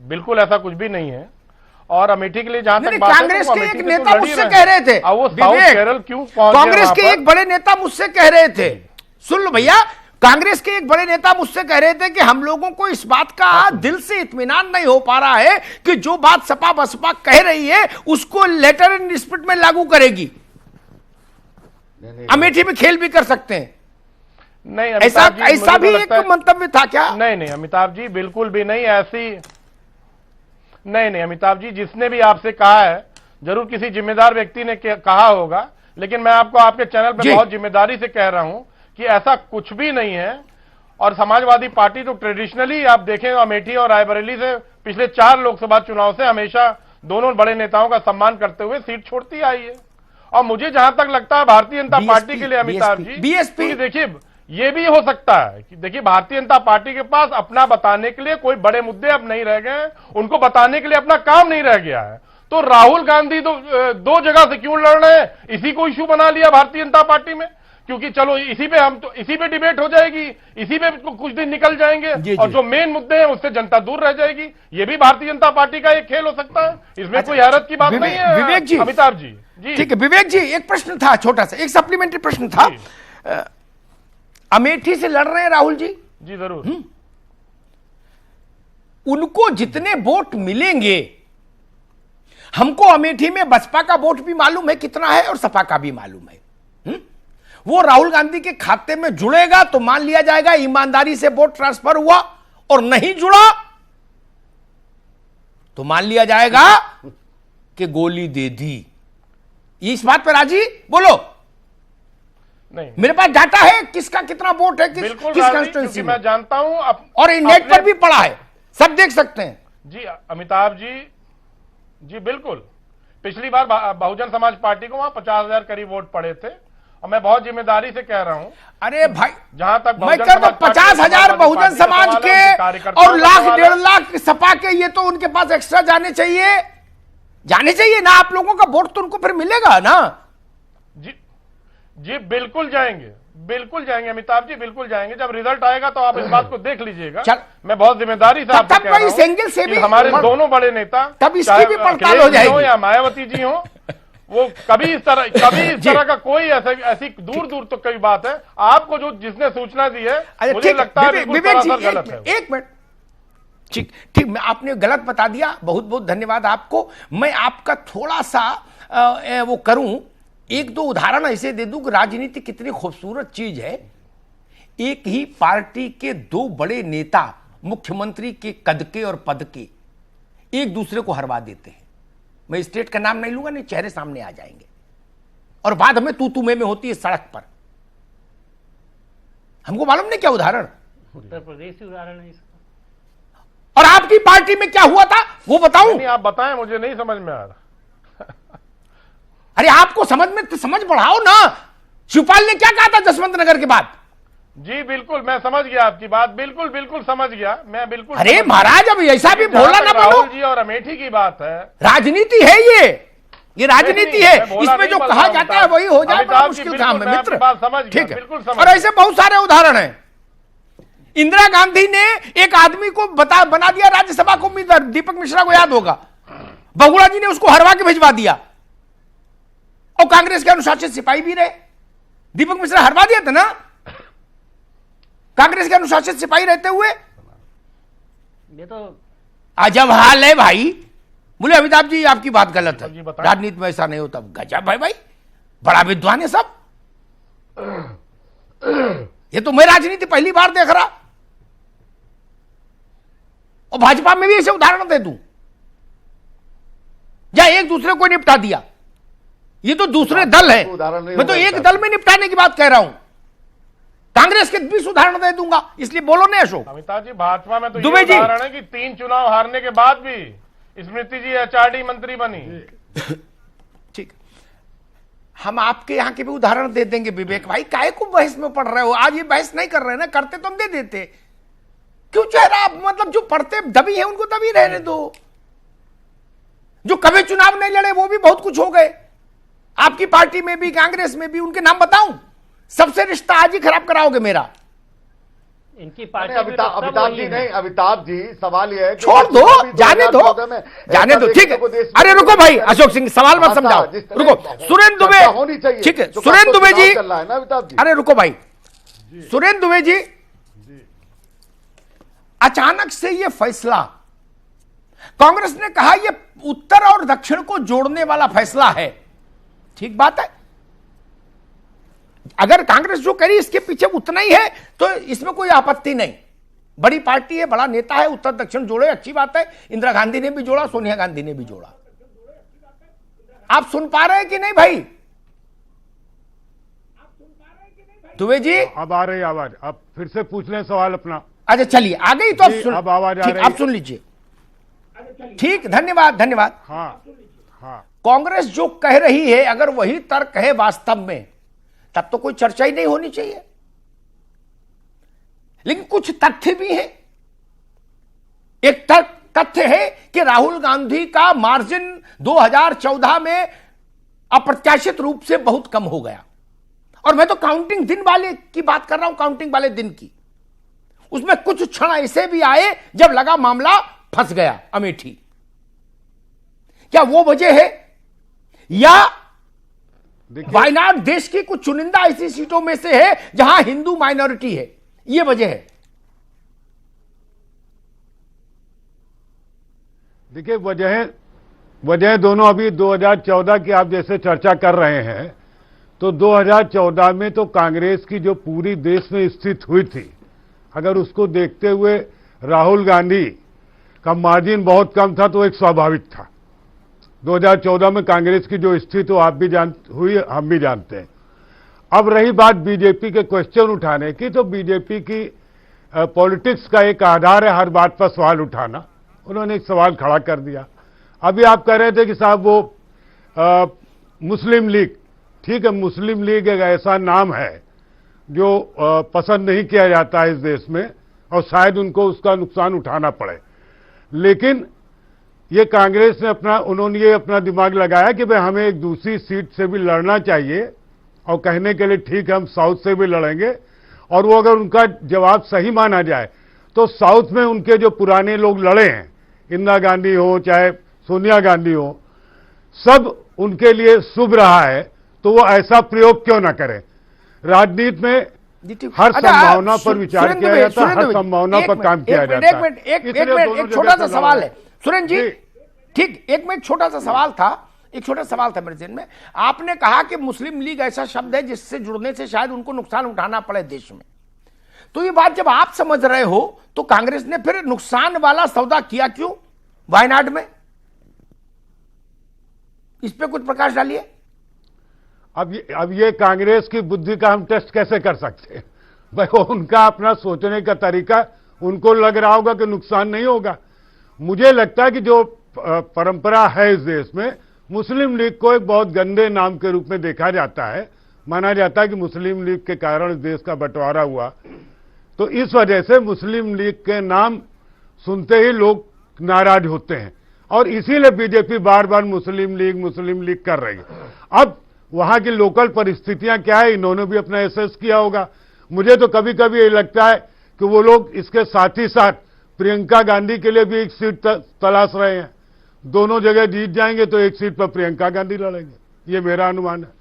Speaker 8: बिल्कुल ऐसा कुछ भी नहीं है। और अमेठी के लिए जहां तक
Speaker 6: नहीं,
Speaker 8: बात है,
Speaker 6: कांग्रेस
Speaker 8: तो
Speaker 6: के
Speaker 8: अमेठी
Speaker 6: एक
Speaker 8: से
Speaker 6: नेता
Speaker 8: तो लड़ ही
Speaker 6: मुझसे
Speaker 8: रहे
Speaker 6: कह रहे थे,
Speaker 8: हैं। अब वो साउथ
Speaker 6: विवेक,
Speaker 8: केरल क्यों पहुंच गए
Speaker 6: कांग्रेस
Speaker 8: वहां
Speaker 6: के
Speaker 8: पर?
Speaker 6: एक बड़े नेता मुझसे कह रहे थे, सुन लो भैया, कांग्रेस के एक बड़े नेता मुझसे कह रहे थे कि हम लोगों को इस बात का दिल से इत्मीनान नहीं हो पा रहा है कि जो बात सपा बसपा कह रही है उसको लेटर एंड स्पिरिट में लागू करेगी, अमेठी में खेल भी कर सकते हैं।
Speaker 8: नहीं,
Speaker 6: ऐसा
Speaker 8: अमिताभ जी,
Speaker 6: ऐसा
Speaker 8: मुझे
Speaker 6: भी
Speaker 8: तो
Speaker 6: एक
Speaker 8: लगता है-
Speaker 6: मंतव्य था क्या?
Speaker 8: नहीं अमिताभ जी, बिल्कुल भी नहीं ऐसी। नहीं अमिताभ जी, जिसने भी आपसे कहा है जरूर किसी जिम्मेदार व्यक्ति ने कहा होगा, लेकिन मैं आपको आपके चैनल पे बहुत जिम्मेदारी से कह रहा हूं कि ऐसा कुछ भी नहीं है। और समाजवादी पार्टी तो ट्रेडिशनली आप देखें अमेठी और रायबरेली से पिछले 4 लोकसभा चुनाव से हमेशा दोनों बड़े नेताओं का सम्मान करते हुए सीट छोड़ती आई है। और मुझे जहां तक लगता है भारतीय जनता पार्टी के लिए अमिताभ जी,
Speaker 6: बीएसपी
Speaker 8: देखिए ये भी हो सकता है कि देखिए भारतीय जनता पार्टी के पास अपना बताने के लिए कोई बड़े मुद्दे अब नहीं रह गए हैं, उनको बताने के लिए अपना काम नहीं रह गया है। तो राहुल गांधी दो जगह से क्यों लड़ रहे हैं, इसी को इशू बना लिया भारतीय जनता पार्टी में, क्योंकि चलो इसी पे डिबेट हो जाएगी, इसी पे कुछ दिन निकल जाएंगे और जो मेन मुद्दे हैं उससे जनता दूर रह जाएगी। ये भी भारतीय जनता पार्टी का एक खेल हो सकता है, इसमें कोई हैरत की बात नहीं है।
Speaker 6: विवेक जी,
Speaker 8: अमिताभ जी,
Speaker 6: ठीक है विवेक जी, एक प्रश्न था छोटा सा, एक सप्लीमेंट्री प्रश्न था। अमेठी से लड़ रहे हैं राहुल जी?
Speaker 8: जी जरूर।
Speaker 6: उनको जितने वोट मिलेंगे, हमको अमेठी में बसपा का वोट भी मालूम है कितना है और सपा का भी मालूम है। वो राहुल गांधी के खाते में जुड़ेगा तो मान लिया जाएगा ईमानदारी से वोट ट्रांसफर हुआ, और नहीं जुड़ा तो मान लिया जाएगा कि गोली दे दी। इस बात पर राजी बोलो?
Speaker 8: नहीं,
Speaker 6: मेरे पास डाटा है किसका कितना वोट है, किस कंस्टिट्यूंसी में
Speaker 8: मैं जानता हूं
Speaker 6: और नेट पर भी पड़ा है, सब देख सकते हैं।
Speaker 8: जी अमिताभ जी बिल्कुल। पिछली बार बहुजन समाज पार्टी को वहां 50,000 करीब वोट पड़े थे, और मैं बहुत जिम्मेदारी से कह रहा हूं।
Speaker 6: अरे भाई,
Speaker 8: जहां तक
Speaker 6: मैं कह रहा हूं 50,000 बहुजन समाज के और लाख 1.5 लाख सपा के, ये तो उनके पास एक्स्ट्रा जाने चाहिए ना। आप लोगों का वोट तो उनको फिर मिलेगा ना।
Speaker 8: जी बिल्कुल जाएंगे अमिताभ जी, बिल्कुल जाएंगे। जब रिजल्ट आएगा तो आप इस बात को देख लीजिएगा। मैं बहुत जिम्मेदारी से आपको कह रहा हूं,
Speaker 6: एंगल से भी
Speaker 8: हमारे दोनों बड़े नेता,
Speaker 6: तब इसकी भी पड़ताल हो जाएगी,
Speaker 8: या मायावती जी हो, वो कभी इस तरह का कोई ऐसी दूर तक कोई बात है आपको जिसने सूचना दी है, मुझे लगता है
Speaker 6: विवेक जी
Speaker 8: गलत है।
Speaker 6: एक मिनट, ठीक मैं आपने गलत बता दिया, बहुत बहुत धन्यवाद आपको। मैं आपका थोड़ा सा वो करूं, 1-2 उदाहरण ऐसे दे दूं कि राजनीति कितनी खूबसूरत चीज है। एक ही पार्टी के 2 बड़े नेता मुख्यमंत्री के कद के और पद के एक दूसरे को हरवा देते हैं। मैं स्टेट का नाम नहीं लूंगा, नहीं चेहरे सामने आ जाएंगे, और बाद हमें तू में होती है सड़क पर। हमको मालूम नहीं क्या उदाहरण,
Speaker 9: उत्तर प्रदेश ही उदाहरण है इसका।
Speaker 6: और आपकी पार्टी में क्या हुआ था वो बताऊं?
Speaker 8: नहीं, आप बताएं, मुझे नहीं समझ में आ रहा।
Speaker 6: अरे आपको समझ बढ़ाओ ना। शिवपाल ने क्या कहा था जसवंत नगर के बाद?
Speaker 8: जी बिल्कुल, मैं समझ गया आपकी बात, बिल्कुल समझ गया मैं, बिल्कुल।
Speaker 6: अरे महाराज, अब ऐसा भी भोला ना बनो।
Speaker 8: राहुल जी और अमेठी की बात है,
Speaker 6: राजनीति है ये राजनीति है, इसमें जो कहा जाता है वही हो जाए, बड़ा मुश्किल काम है मित्र। ठीक है, और ऐसे बहुत सारे उदाहरण हैं। इंदिरा गांधी ने एक आदमी को बना दिया राज्यसभा को उम्मीदवार, दीपक मिश्रा को याद होगा। बहुगुणा जी ने उसको हरवा के भिजवा दिया, और कांग्रेस के अनुशासित सिपाही भी रहे। दीपक मिश्रा हरवा दिया था ना कांग्रेस के अनुशासित सिपाही रहते हुए।
Speaker 9: ये तो
Speaker 6: अजब हाल है भाई। बोले अमिताभ जी आपकी बात गलत है, राजनीति में ऐसा नहीं होता। गजब है भाई, बड़ा विद्वान है सब। ये तो मैं राजनीति पहली बार देख रहा, और भाजपा में भी ऐसे उदाहरण दे दूं, या एक दूसरे को निपटा दिया। ये तो दूसरे दल है, मैं तो एक दल में निपटाने की बात कह रहा हूं। कांग्रेस के 20 उदाहरण दे दूंगा, इसलिए बोलो नहीं अशोक।
Speaker 8: अमिताभ जी, भाजपा में तो ये उदाहरण है कि 3 चुनाव हारने के बाद भी स्मृति जी एचआरडी मंत्री बनी।
Speaker 6: ठीक, हम आपके यहां के भी उदाहरण दे देंगे विवेक भाई। काहे को बहस में पढ़ रहे हो? आज ये बहस नहीं कर रहे ना, करते तो हम दे देते। क्यों चेहरा, मतलब जो पढ़ते दबी है उनको दबी रहने दो। जो कभी चुनाव नहीं लड़े वो भी बहुत कुछ हो गए, आपकी पार्टी में भी कांग्रेस में भी। उनके नाम बताऊं? सबसे रिश्ता आज ही खराब कराओगे मेरा।
Speaker 9: इनकी पार्टी
Speaker 7: नहीं,
Speaker 9: में तो सब
Speaker 7: अमिताभ
Speaker 9: वही
Speaker 7: जी
Speaker 9: है।
Speaker 7: नहीं, अमिताभ जी सवाल यह है कि
Speaker 6: छोड़ दो, जाने दो,
Speaker 7: 2014 में
Speaker 6: जाने दो, ठीक है। अरे रुको भाई, अशोक सिंह सवाल मत समझाओ, रुको। सुरेंद्र दुबे,
Speaker 7: होनी चाहिए,
Speaker 6: ठीक है,
Speaker 7: जो
Speaker 6: सुरेंद्र दुबे जी,
Speaker 7: चल रहा है ना अमिताभ जी।
Speaker 6: अरे रुको भाई, सुरेंद्र दुबे जी, अचानक से ये फैसला, कांग्रेस ने कहा ये उत्तर और दक्षिण को जोड़ने वाला फैसला है, ठीक बात है। अगर कांग्रेस जो करी इसके पीछे उतना ही है तो इसमें कोई आपत्ति नहीं। बड़ी पार्टी है, बड़ा नेता है, उत्तर दक्षिण जोड़े, अच्छी बात है। इंदिरा गांधी ने भी जोड़ा, सोनिया गांधी ने भी जोड़ा। आप सुन पा रहे हैं कि नहीं भाई? दुबे जी
Speaker 10: अब आ रही आवाज, आप फिर से पूछ लें सवाल अपना।
Speaker 6: अच्छा चलिए, आ गई तो आप
Speaker 10: जी,
Speaker 6: सुन,
Speaker 10: अब आवाज आ
Speaker 6: ठीक,
Speaker 10: रही
Speaker 6: आप
Speaker 10: है।
Speaker 6: सुन लीजिए। ठीक, धन्यवाद धन्यवाद।
Speaker 10: हाँ हाँ,
Speaker 6: कांग्रेस जो कह रही है, अगर वही तर्क है वास्तव में, तब तो कोई चर्चा ही नहीं होनी चाहिए। लेकिन कुछ तथ्य भी है। एक तथ्य है कि राहुल गांधी का मार्जिन 2014 में अप्रत्याशित रूप से बहुत कम हो गया। और मैं तो काउंटिंग दिन वाले की बात कर रहा हूं, काउंटिंग वाले दिन की। उसमें कुछ क्षण ऐसे भी आए जब लगा मामला फंस गया अमेठी। क्या वो वजह है, या वायनाड देश की कुछ चुनिंदा ऐसी सीटों में से है जहां हिंदू माइनॉरिटी है, ये वजह है?
Speaker 10: देखिए वजह दोनों अभी 2014 की आप जैसे चर्चा कर रहे हैं, तो 2014 में तो कांग्रेस की जो पूरी देश में स्थिति हुई थी, अगर उसको देखते हुए राहुल गांधी का मार्जिन बहुत कम था तो एक स्वाभाविक था। 2014 में कांग्रेस की जो स्थिति तो आप भी हुई, हम भी जानते हैं। अब रही बात बीजेपी के क्वेश्चन उठाने की, तो बीजेपी की पॉलिटिक्स का एक आधार है हर बात पर सवाल उठाना। उन्होंने एक सवाल खड़ा कर दिया। अभी आप कह रहे थे कि साहब वो मुस्लिम लीग, ठीक है, मुस्लिम लीग एक ऐसा नाम है जो पसंद नहीं किया जाता है इस देश में, और शायद उनको उसका नुकसान उठाना पड़े। लेकिन ये कांग्रेस ने उन्होंने ये अपना दिमाग लगाया कि भाई हमें एक दूसरी सीट से भी लड़ना चाहिए, और कहने के लिए ठीक है हम साउथ से भी लड़ेंगे। और वो अगर उनका जवाब सही माना जाए तो साउथ में उनके जो पुराने लोग लड़े हैं, इंदिरा गांधी हो चाहे सोनिया गांधी हो, सब उनके लिए शुभ रहा है, तो वो ऐसा प्रयोग क्यों ना करें। राजनीति में हर संभावना पर विचार किया जाता है, हर संभावना पर काम किया जाता है।
Speaker 6: एक छोटा सा सवाल है सुरेंद्र जी, ठीक, एक छोटा सा सवाल था मेरे जहन में। आपने कहा कि मुस्लिम लीग ऐसा शब्द है जिससे जुड़ने से शायद उनको नुकसान उठाना पड़े देश में। तो ये बात जब आप समझ रहे हो तो कांग्रेस ने फिर नुकसान वाला सौदा किया क्यों वायनाड में? इस पे कुछ प्रकाश डालिए।
Speaker 10: अब ये कांग्रेस की बुद्धि का हम टेस्ट कैसे कर सकते हैं भाई? उनका अपना सोचने का तरीका, उनको लग रहा होगा कि नुकसान नहीं होगा। मुझे लगता है कि जो परंपरा है इस देश में, मुस्लिम लीग को एक बहुत गंदे नाम के रूप में देखा जाता है। माना जाता है कि मुस्लिम लीग के कारण इस देश का बंटवारा हुआ, तो इस वजह से मुस्लिम लीग के नाम सुनते ही लोग नाराज होते हैं, और इसीलिए बीजेपी बार बार मुस्लिम लीग कर रही है। अब वहां की लोकल परिस्थितियां क्या है, इन्होंने भी अपना एसेस किया होगा। मुझे तो कभी कभी ये लगता है कि वो लोग इसके साथ ही साथ प्रियंका गांधी के लिए भी एक सीट तलाश रहे हैं। दोनों जगह जीत जाएंगे तो एक सीट पर प्रियंका गांधी लड़ेंगे, ये मेरा अनुमान है।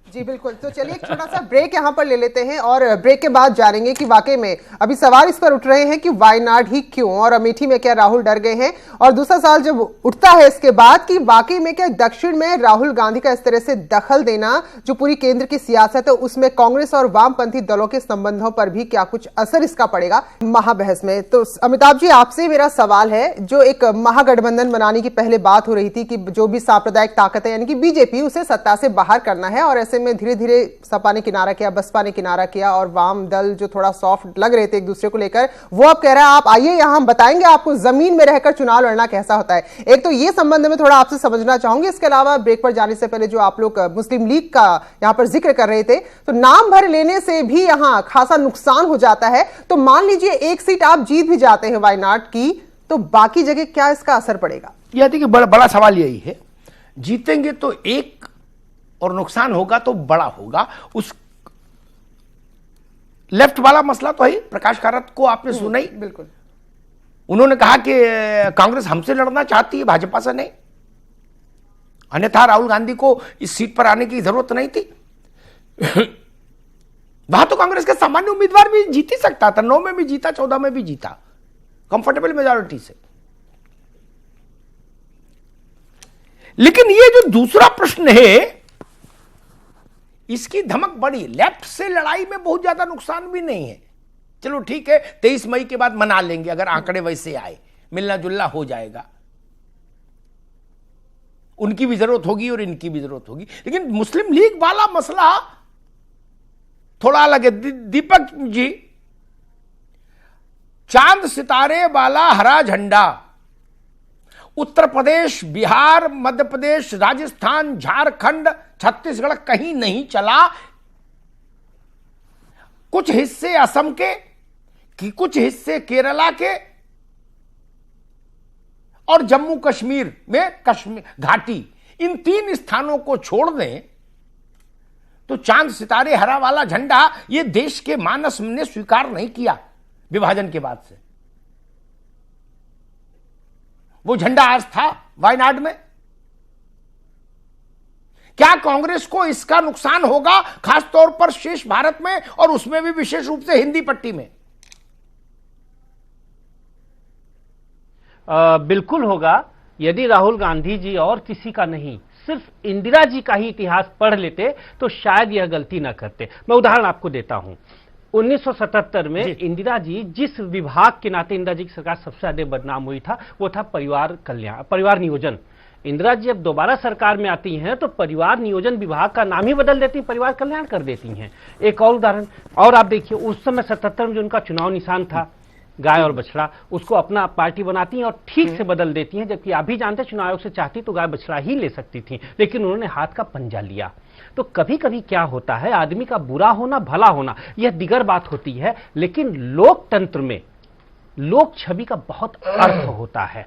Speaker 1: जी बिल्कुल। तो चलिए एक छोटा सा ब्रेक यहाँ पर ले लेते हैं, और ब्रेक के बाद जानेंगे कि वाकई में अभी सवाल इस पर उठ रहे हैं कि वायनाड ही क्यों, और अमेठी में क्या राहुल डर गए हैं, और दूसरा सवाल जब उठता है इसके बाद कि वाकई में क्या दक्षिण में राहुल गांधी का इस तरह से दखल देना जो पूरी केंद्र की सियासत है उसमें कांग्रेस और वामपंथी दलों के संबंधों पर भी क्या कुछ असर इसका पड़ेगा महाबहस में। तो अमिताभ जी आपसे मेरा सवाल है, जो एक महागठबंधन बनाने की पहले बात हो रही थी कि जो भी सांप्रदायिक ताकत है यानी कि बीजेपी, उसे सत्ता से बाहर करना है, और ऐसे में धीरे धीरे सपा ने किनारा किया, बसपा ने किनारा किया, और वाम दल जो थोड़ा सॉफ्ट लग रहे थे एक दूसरे को लेकर, वो अब कह रहा है आप आइए यहां हम बताएंगे आपको जमीन में रहकर चुनाव लड़ना कैसा होता है। एक तो ये संबंध में थोड़ा आपसे समझना चाहूंगी। इसके अलावा ब्रेक पर जाने से पहले जो आप लोग मुस्लिम लीग का यहां पर जिक्र कर रहे थे, तो नाम भर लेने से भी यहां खासा नुकसान हो जाता है। तो मान लीजिए एक सीट आप जीत भी जाते हैं वायनाड की, तो बाकी जगह क्या इसका असर पड़ेगा?
Speaker 6: यह देखिए बड़ा सवाल यही है, जीतेंगे तो एक और नुकसान होगा तो बड़ा होगा। लेफ्ट वाला मसला तो है, प्रकाश कारात को आपने सुना ही।
Speaker 1: बिल्कुल,
Speaker 6: उन्होंने कहा कि कांग्रेस हमसे लड़ना चाहती है, भाजपा से नहीं, अन्यथा राहुल गांधी को इस सीट पर आने की जरूरत नहीं थी। वहां तो कांग्रेस का सामान्य उम्मीदवार भी जीत ही सकता था, 9 में भी जीता, 14 में भी जीता, कंफर्टेबल मेजॉरिटी से। लेकिन ये जो दूसरा प्रश्न है, इसकी धमक बड़ी। लेफ्ट से लड़ाई में बहुत ज्यादा नुकसान भी नहीं है। चलो ठीक है, 23 मई के बाद मना लेंगे, अगर आंकड़े वैसे आए, मिलना जुलना हो जाएगा, उनकी भी जरूरत होगी और इनकी भी जरूरत होगी। लेकिन मुस्लिम लीग वाला मसला थोड़ा अलग है। दीपक जी, चांद सितारे वाला हरा झंडा उत्तर प्रदेश, बिहार, मध्य प्रदेश, राजस्थान, झारखंड, छत्तीसगढ़ कहीं नहीं चला। कुछ हिस्से असम के, कुछ हिस्से केरला के और जम्मू कश्मीर में कश्मीर घाटी, इन 3 स्थानों को छोड़ दें तो चांद सितारे हरा वाला झंडा ये देश के मानस ने स्वीकार नहीं किया विभाजन के बाद से। वो झंडा आज था वायनाड में। क्या कांग्रेस को इसका नुकसान होगा, खासतौर पर शेष भारत में, और उसमें भी विशेष रूप से हिंदी पट्टी में?
Speaker 9: बिल्कुल होगा। यदि राहुल गांधी जी और किसी का नहीं, सिर्फ इंदिरा जी का ही इतिहास पढ़ लेते तो शायद यह गलती न करते। मैं उदाहरण आपको देता हूं। 1977 में इंदिरा जी, जिस विभाग के नाते इंदिरा जी की सरकार सबसे ज्यादा बदनाम हुई था, वो था परिवार कल्याण, परिवार नियोजन। इंदिरा जी अब दोबारा सरकार में आती हैं तो परिवार नियोजन विभाग का नाम ही बदल देती, परिवार कल्याण कर देती हैं। एक और उदाहरण, और आप देखिए, उस समय 77 में जो उनका चुनाव निशान था गाय और बछड़ा, उसको अपना पार्टी बनाती हैं और ठीक से बदल देती हैं, जबकि आप भी जानते हैं चुनाव आयोग से चाहती तो गाय बछड़ा ही ले सकती थी, लेकिन उन्होंने हाथ का पंजा लिया। तो कभी कभी क्या होता है, आदमी का बुरा होना भला होना यह दिगर बात होती है, लेकिन लोकतंत्र में लोक छवि का बहुत अर्थ होता है।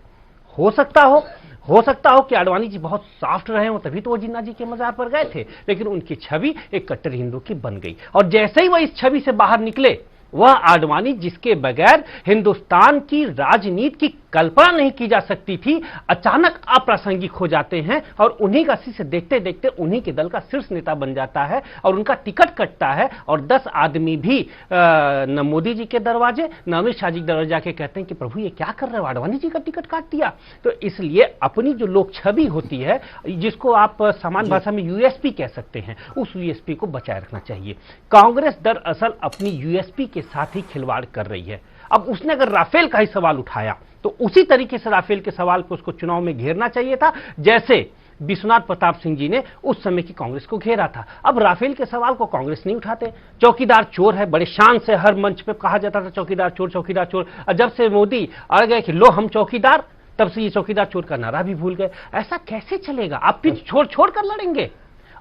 Speaker 9: हो सकता हो कि आडवाणी जी बहुत सॉफ्ट रहे हो, तभी तो वो जिन्ना जी के मजार पर गए थे, लेकिन उनकी छवि एक कट्टर हिंदू की बन गई। और जैसे ही वह इस छवि से बाहर निकले, वह आडवाणी जिसके बगैर हिंदुस्तान की राजनीति की कल्पना नहीं की जा सकती थी, अचानक अप्रासंगिक हो जाते हैं और उन्हीं का शीर्ष देखते देखते उन्हीं के दल का शीर्ष नेता बन जाता है और उनका टिकट कटता है। और 10 आदमी भी न मोदी जी के दरवाजे न अमित शाह जी के दरवाजे जाके कहते हैं कि प्रभु ये क्या कर रहे हो, आडवाणी जी का टिकट काट दिया। तो इसलिए अपनी जो लोक छवि होती है, जिसको आप सामान्य भाषा में यूएसपी कह सकते हैं, उस यूएसपी को बचाए रखना चाहिए। कांग्रेस दरअसल अपनी यूएसपी के साथ ही खिलवाड़ कर रही है। अब उसने अगर राफेल का ही सवाल उठाया तो उसी तरीके से राफेल के सवाल पर उसको चुनाव में घेरना चाहिए था, जैसे विश्वनाथ प्रताप सिंह जी ने उस समय की कांग्रेस को घेरा था। अब राफेल के सवाल को कांग्रेस नहीं उठाते। चौकीदार चोर है, बड़े शान से हर मंच पे कहा जाता था चौकीदार चोर, चौकीदार चोर। और जब से मोदी अड़ गए कि लो हम चौकीदार, तब से ये चौकीदार चोर का नारा भी भूल गए। ऐसा कैसे चलेगा? आप पिच छोड़ छोड़ कर लड़ेंगे।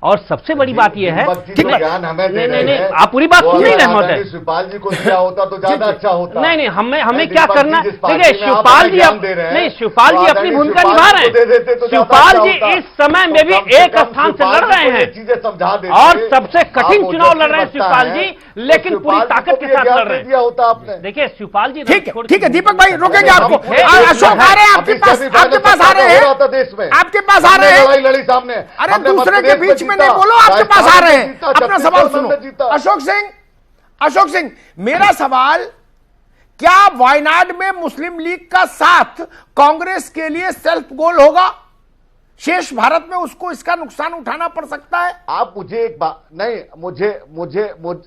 Speaker 9: और सबसे बड़ी बात यह है,
Speaker 7: ठीक है,
Speaker 9: नहीं, आप पूरी बात सुन नहीं रहे महोदय।
Speaker 7: शिवपाल जी को दिया होता तो ज्यादा अच्छा होता।
Speaker 9: नहीं, हमें क्या करना, देखिए शिवपाल जी शिवपाल जी अपनी भूमिका निभा रहे हैं। शिवपाल जी इस समय में भी एक स्थान से लड़ रहे हैं
Speaker 7: चीजें समझा देते
Speaker 9: और सबसे कठिन चुनाव लड़ रहे हैं शिवपाल जी, लेकिन पूरी ताकत के साथ लड़ रहे हैं।
Speaker 7: होता आपने,
Speaker 9: देखिए शिवपाल जी,
Speaker 6: ठीक है दीपक भाई रोकेंगे आपको। अशोक आ रहे हैं आपके पास आ रहे हैं,
Speaker 7: देश में
Speaker 6: आपके पास आ रहे हैं,
Speaker 7: लड़ी सामने।
Speaker 6: अरे दूसरे के बीच में नहीं बोलो, आपके पास आ रहे हैं, अपना सवाल सुनो। अशोक सिंह, मेरा सवाल, क्या वायनाड में मुस्लिम लीग का साथ कांग्रेस के लिए सेल्फ गोल होगा? शेष भारत में उसको इसका नुकसान उठाना पड़ सकता है?
Speaker 7: आप मुझे एक बात, नहीं, मुझे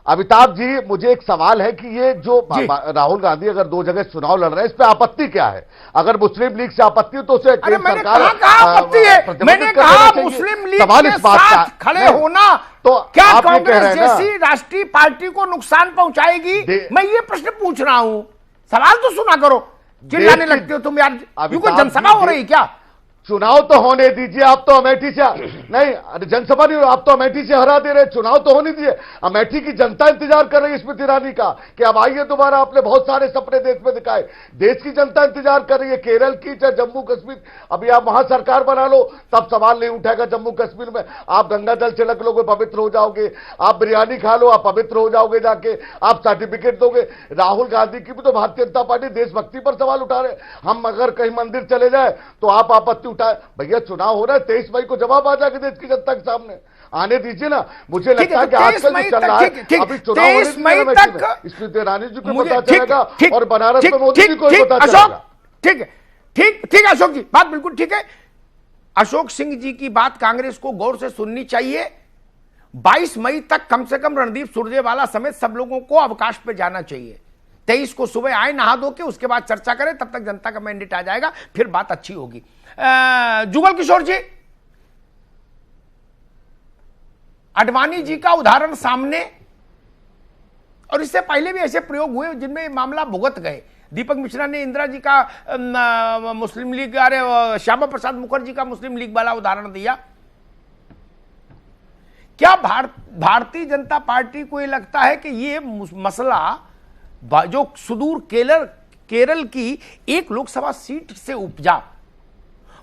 Speaker 7: अमिताभ जी, मुझे एक सवाल है कि ये जो राहुल गांधी अगर 2 जगह चुनाव लड़ रहे हैं, इस पे आपत्ति क्या है? अगर मुस्लिम लीग से आपत्ति हो तो उसे
Speaker 6: अरे मैंने कहा आपत्ति है, मैंने कहा मुस्लिम लीग के साथ खड़े होना तो क्या कांग्रेस जैसी राष्ट्रीय पार्टी को नुकसान पहुंचाएगी? मैं ये प्रश्न पूछ रहा हूं, सवाल तो सुना करो, चिल्लाने लगते हो तुम यार। कोई जनसभा हो रही क्या?
Speaker 7: चुनाव तो होने दीजिए। आप तो अमेठी से नहीं, जनसभा नहीं, आप तो अमेठी से हरा दे रहे, चुनाव तो होने दीजिए। अमेठी की जनता इंतजार कर रही है स्मृति ईरानी का कि अब आइए दोबारा। आपने बहुत सारे सपने देश में दिखाए, देश की जनता इंतजार कर रही है। केरल की चाहे जम्मू कश्मीर, अभी आप वहां सरकार बना लो तब सवाल नहीं उठेगा। जम्मू कश्मीर में आप गंगा जल छिड़क लोगे, पवित्र हो जाओगे। आप बिरयानी खा लो, आप पवित्र हो जाओगे जाके। आप सर्टिफिकेट दोगे। राहुल गांधी की भी तो भारतीय जनता पार्टी देशभक्ति पर सवाल उठा रहे। हम अगर कहीं मंदिर चले जाए तो आप आपत्ति उठाए। भैया चुनाव हो रहा है, 23 मई को जवाब आ जाएगा देश की जनता के सामने। आने दीजिए ना। मुझे लगता है कि आजकल जो चल रहा है, अभी चुनाव
Speaker 6: 23 मई तक
Speaker 7: स्मृति ईरानी जी को पता चलेगा और बनारस में मोदी जी को पता
Speaker 6: अशोक,
Speaker 7: चलेगा।
Speaker 6: ठीक है, ठीक अशोक जी, बात बिल्कुल ठीक है। अशोक सिंह जी की बात कांग्रेस को गौर से सुननी चाहिए। 22 मई तक कम से कम रणदीप सुरजेवाला समेत सब लोगों को अवकाश पे जाना चाहिए। 23 को सुबह आए नहा धो के, उसके बाद चर्चा करें, तब तक जनता का मैंडेट आ जाएगा, फिर बात अच्छी होगी। जुगल किशोर जी, अडवाणी जी का उदाहरण सामने, और इससे पहले भी ऐसे प्रयोग हुए जिनमें मामला भुगत गए। दीपक मिश्रा ने इंदिरा जी का मुस्लिम लीग, अरे श्यामा प्रसाद मुखर्जी का मुस्लिम लीग वाला उदाहरण दिया। क्या भारतीय जनता पार्टी को यह लगता है कि यह मसला जो सुदूर केरल की एक लोकसभा सीट से उपजा,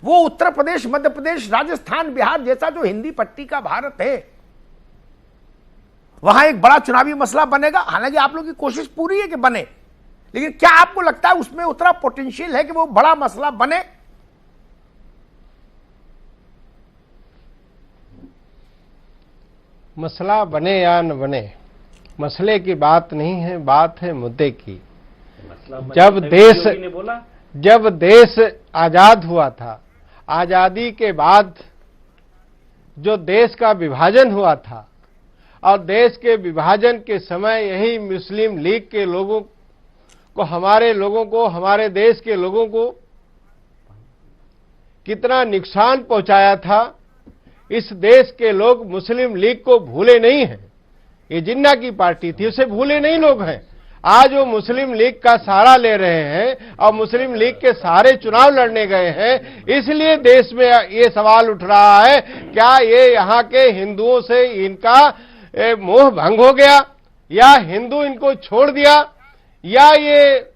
Speaker 6: वो उत्तर प्रदेश, मध्य प्रदेश, राजस्थान, बिहार जैसा जो हिंदी पट्टी का भारत है, वहां एक बड़ा चुनावी मसला बनेगा? हालांकि आप लोगों की कोशिश पूरी है कि बने, लेकिन क्या आपको लगता है उसमें उतना पोटेंशियल है कि वो बड़ा मसला बने?
Speaker 8: मसला बने या न बने, मसले की बात नहीं है, बात है मुद्दे की। जब देश आजाद हुआ था, आजादी के बाद जो देश का विभाजन हुआ था, और देश के विभाजन के समय यही मुस्लिम लीग के लोगों को, हमारे देश के लोगों को कितना नुकसान पहुंचाया था, इस देश के लोग मुस्लिम लीग को भूले नहीं हैं। ये जिन्ना की पार्टी थी, उसे भूले नहीं लोग हैं। आज वो मुस्लिम लीग का सहारा ले रहे हैं और मुस्लिम लीग के सारे चुनाव लड़ने गए हैं। इसलिए देश में ये सवाल उठ रहा है, क्या ये यहाँ के हिंदुओं से इनका मोह भंग हो गया, या हिंदू इनको छोड़ दिया, या ये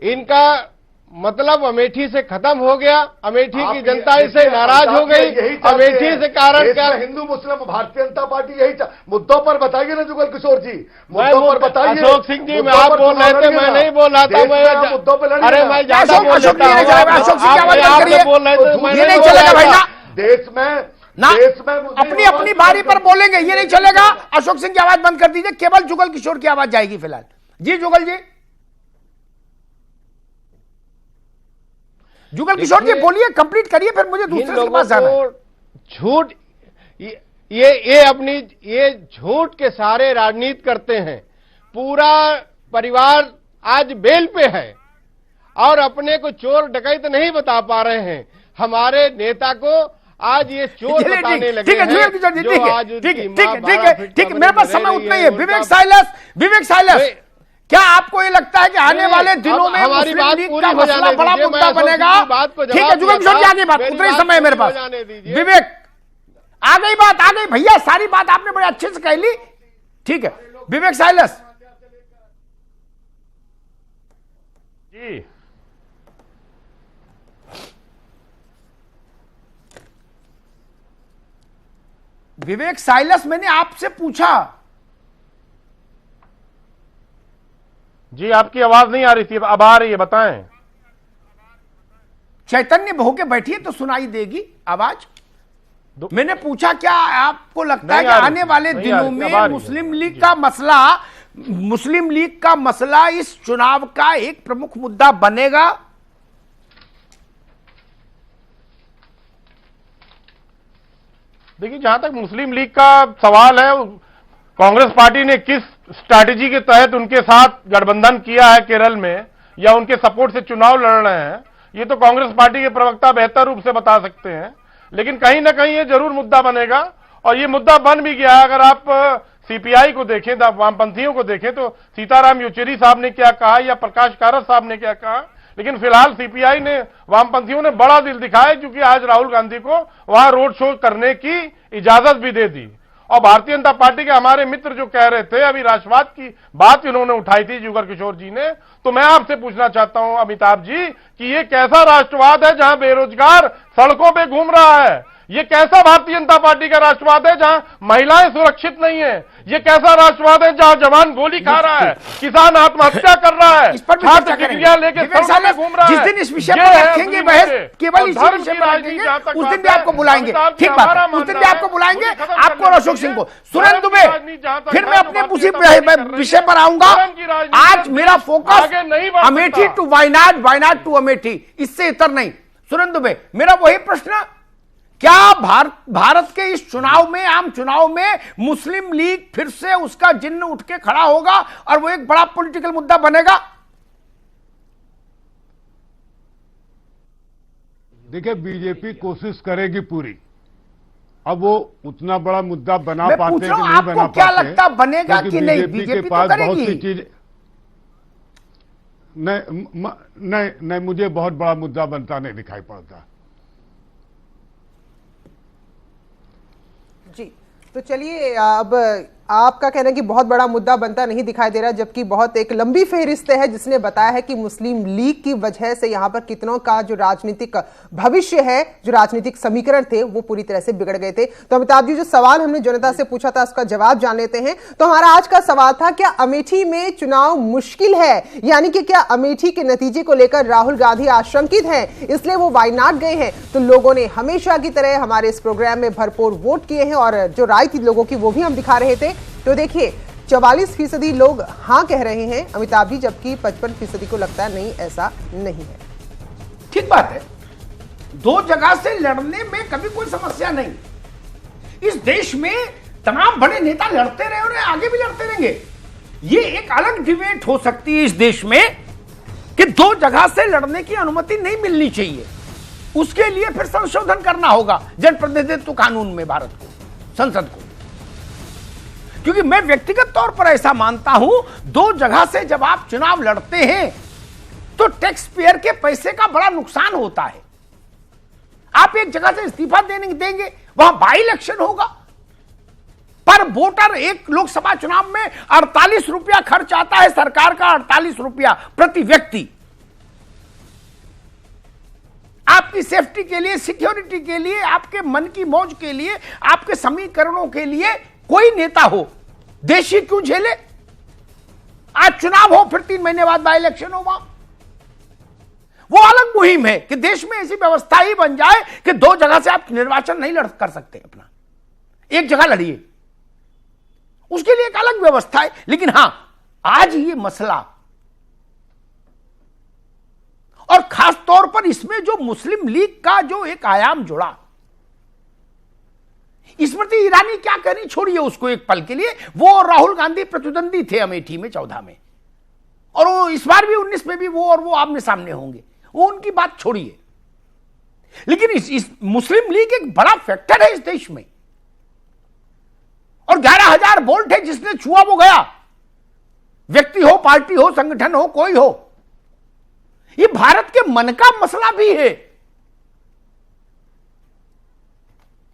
Speaker 8: इनका मतलब अमेठी से खत्म हो गया, अमेठी की जनता इससे नाराज हो गई। अमेठी से कारण क्या?
Speaker 7: हिंदू मुस्लिम भारतीय जनता पार्टी यही मुद्दों पर बताइए ना जुगल किशोर जी, मुद्दों पर बताइए।
Speaker 8: अशोक सिंह जी, मैं आप बोल रहे थे, मैं नहीं बोल रहा था। मैं
Speaker 7: मुद्दों पर
Speaker 8: अरे मैं ज्यादा बोल
Speaker 6: अशोक
Speaker 8: रहा हूं।
Speaker 6: अशोक सिंह की आवाज बंद करिए।
Speaker 8: बोल रहे थे, मैं
Speaker 6: ये नहीं
Speaker 8: बोल
Speaker 6: चलेगा
Speaker 8: रहा
Speaker 6: भाई
Speaker 8: था।
Speaker 6: ना,
Speaker 7: देश में
Speaker 6: अपनी बारी पर बोलेंगे, ये नहीं चलेगा। अशोक सिंह की आवाज बंद कर दीजिए, केवल जुगल किशोर की आवाज जाएगी फिलहाल। जी जुगल जी, जुगल किशोर जी बोलिए, कंप्लीट करिए, फिर मुझे दूसरे के पास जाना है।
Speaker 8: झूठ, ये अपनी ये झूठ के सारे राजनीति करते हैं। पूरा परिवार आज बेल पे है और अपने को चोर डकैत नहीं बता पा रहे हैं। हमारे नेता को आज ये चोर बताने लगे हैं।
Speaker 6: ठीक है, मेरे पास समय उतना ही है। विवेक साइलस, क्या आपको ये लगता है कि आने वाले दिनों में
Speaker 8: हमारी
Speaker 6: मुस्लिम
Speaker 8: बात
Speaker 6: लीग
Speaker 8: पूरी
Speaker 6: का
Speaker 8: हो
Speaker 6: मसला
Speaker 8: जाने
Speaker 6: बड़ा
Speaker 8: दीजिए,
Speaker 6: मुद्दा बनेगा? ठीक है जुगल किशोर जी, आगे बात, उतना ही समय है मेरे पास। विवेक, आ गई भैया, सारी बात आपने बड़े अच्छे से कह ली। ठीक है, विवेक साइलस
Speaker 11: जी,
Speaker 6: विवेक साइलस, मैंने आपसे पूछा।
Speaker 11: जी आपकी आवाज नहीं आ रही थी, अब आ रही है, बताएं।
Speaker 6: चैतन्य होके बैठिए तो सुनाई देगी आवाज। मैंने पूछा, क्या आपको लगता है कि आने वाले दिनों में मुस्लिम लीग का मसला इस चुनाव का एक प्रमुख मुद्दा बनेगा?
Speaker 11: देखिए, जहां तक मुस्लिम लीग का सवाल है, कांग्रेस पार्टी ने किस स्ट्रैटेजी के तहत उनके साथ गठबंधन किया है केरल में, या उनके सपोर्ट से चुनाव लड़ रहे हैं, ये तो कांग्रेस पार्टी के प्रवक्ता बेहतर रूप से बता सकते हैं। लेकिन कहीं ना कहीं ये जरूर मुद्दा बनेगा, और ये मुद्दा बन भी गया। अगर आप सीपीआई को देखें, वामपंथियों को देखें, तो सीताराम येचुरी साहब ने क्या कहा या प्रकाश कारत साहब ने क्या कहा, लेकिन फिलहाल सीपीआई ने, वामपंथियों ने बड़ा दिल दिखाया, क्योंकि आज राहुल गांधी को वहां रोड शो करने की इजाजत भी दे दी। और भारतीय जनता पार्टी के हमारे मित्र जो कह रहे थे, अभी राष्ट्रवाद की बात इन्होंने उठाई थी जुगर किशोर जी ने, तो मैं आपसे पूछना चाहता हूं अमिताभ जी कि ये कैसा राष्ट्रवाद है जहां बेरोजगार सड़कों पे घूम रहा है? ये कैसा भारतीय जनता पार्टी का राष्ट्रवाद है जहां महिलाएं सुरक्षित नहीं है? ये कैसा राष्ट्रवाद है जहां जवान गोली खा रहा है, किसान आत्महत्या कर रहा है, छात्र डिग्रियां लेके सड़कों पे घूम रहा है?
Speaker 6: जिस दिन इस विषय पर रखेंगे बहस, केवल इसी विषय पर रखेंगे, उस दिन भी आपको बुलाएंगे। ठीक बात है, उस दिन भी आपको बुलाएंगे, आपको और अशोक सिंह को। सुरेंद्र दुबे, फिर मैं अपने उसी विषय पर आऊंगा। आज मेरा focus Amethi to Wayanad, Wayanad to Amethi, इससे इतर नहीं। सुरेंद्र दुबे, मेरा वही प्रश्न, क्या भारत के इस चुनाव में, आम चुनाव में मुस्लिम लीग फिर से उसका जिन्न उठ के खड़ा होगा और वो एक बड़ा पॉलिटिकल मुद्दा बनेगा?
Speaker 10: देखिए, बीजेपी कोशिश करेगी पूरी। अब वो उतना बड़ा मुद्दा बना पाते हैं कि नहीं बना पाते।
Speaker 6: आपको क्या लगता, बनेगा कि नहीं? बीजेपी
Speaker 10: के पास
Speaker 6: तो
Speaker 10: बहुत सी
Speaker 6: करेगी।
Speaker 10: चीज नहीं, मुझे बहुत बड़ा मुद्दा बनता नहीं दिखाई पड़ता।
Speaker 1: जी, तो चलिए, अब आपका कहना है कि बहुत बड़ा मुद्दा बनता नहीं दिखाई दे रहा, जबकि बहुत एक लंबी फेहरिस्त है जिसने बताया है कि मुस्लिम लीग की वजह से यहां पर कितनों का जो राजनीतिक भविष्य है, जो राजनीतिक समीकरण थे, वो पूरी तरह से बिगड़ गए थे। तो अमिताभ जी, जो सवाल हमने जनता से पूछा था उसका जवाब जान लेते हैं। तो हमारा आज का सवाल था, क्या अमेठी में चुनाव मुश्किल है? यानी कि क्या अमेठी के नतीजे को लेकर राहुल गांधी आशंकित हैं, इसलिए वो वायनाड गए हैं? तो लोगों ने हमेशा की तरह हमारे इस प्रोग्राम में भरपूर वोट किए हैं और जो राय थी लोगों की वो भी हम दिखा रहे थे। तो देखिए, 44% लोग हां कह रहे हैं अमिताभ जी, जबकि 55% को लगता है नहीं, ऐसा नहीं है।
Speaker 6: ठीक बात है, दो जगह से लड़ने में कभी कोई समस्या नहीं। इस देश में तमाम बड़े नेता लड़ते रहे और आगे भी लड़ते रहेंगे। ये एक अलग डिबेट हो सकती है इस देश में कि दो जगह से लड़ने की अनुमति नहीं मिलनी चाहिए। उसके लिए फिर संशोधन करना होगा जनप्रतिनिधित्व कानून में, भारत को, संसद को। क्योंकि मैं व्यक्तिगत तौर पर ऐसा मानता हूं, दो जगह से जब आप चुनाव लड़ते हैं तो टैक्स पेयर के पैसे का बड़ा नुकसान होता है। आप एक जगह से इस्तीफा देंगे, वहां बाई इलेक्शन होगा, पर वोटर एक लोकसभा चुनाव में 48 रुपया खर्च आता है सरकार का, 48 रुपया प्रति व्यक्ति। आपकी सेफ्टी के लिए, सिक्योरिटी के लिए, आपके मन की मौज के लिए, आपके समीकरणों के लिए कोई नेता हो देशी क्यों झेले? आज चुनाव हो, फिर 3 महीने बाद बाई इलेक्शन हो, वहां वो अलग मुहिम है कि देश में ऐसी व्यवस्था ही बन जाए कि दो जगह से आप निर्वाचन नहीं लड़ कर सकते, अपना एक जगह लड़िए, उसके लिए एक अलग व्यवस्था है। लेकिन हां, आज ये मसला, और खास तौर पर इसमें जो मुस्लिम लीग का जो एक आयाम जुड़ा, स्मृति ईरानी क्या करी, छोड़िए उसको एक पल के लिए। वो और राहुल गांधी प्रतिद्वंदी थे अमेठी में 14 में, और वो इस बार भी 19 में भी वो और वो आमने सामने होंगे, वो उनकी बात छोड़िए। लेकिन इस मुस्लिम लीग एक बड़ा फैक्टर है इस देश में, और 11,000 वोल्ट है, जिसने छुआ वो गया, व्यक्ति हो, पार्टी हो, संगठन हो, कोई हो। ये भारत के मन का मसला भी है।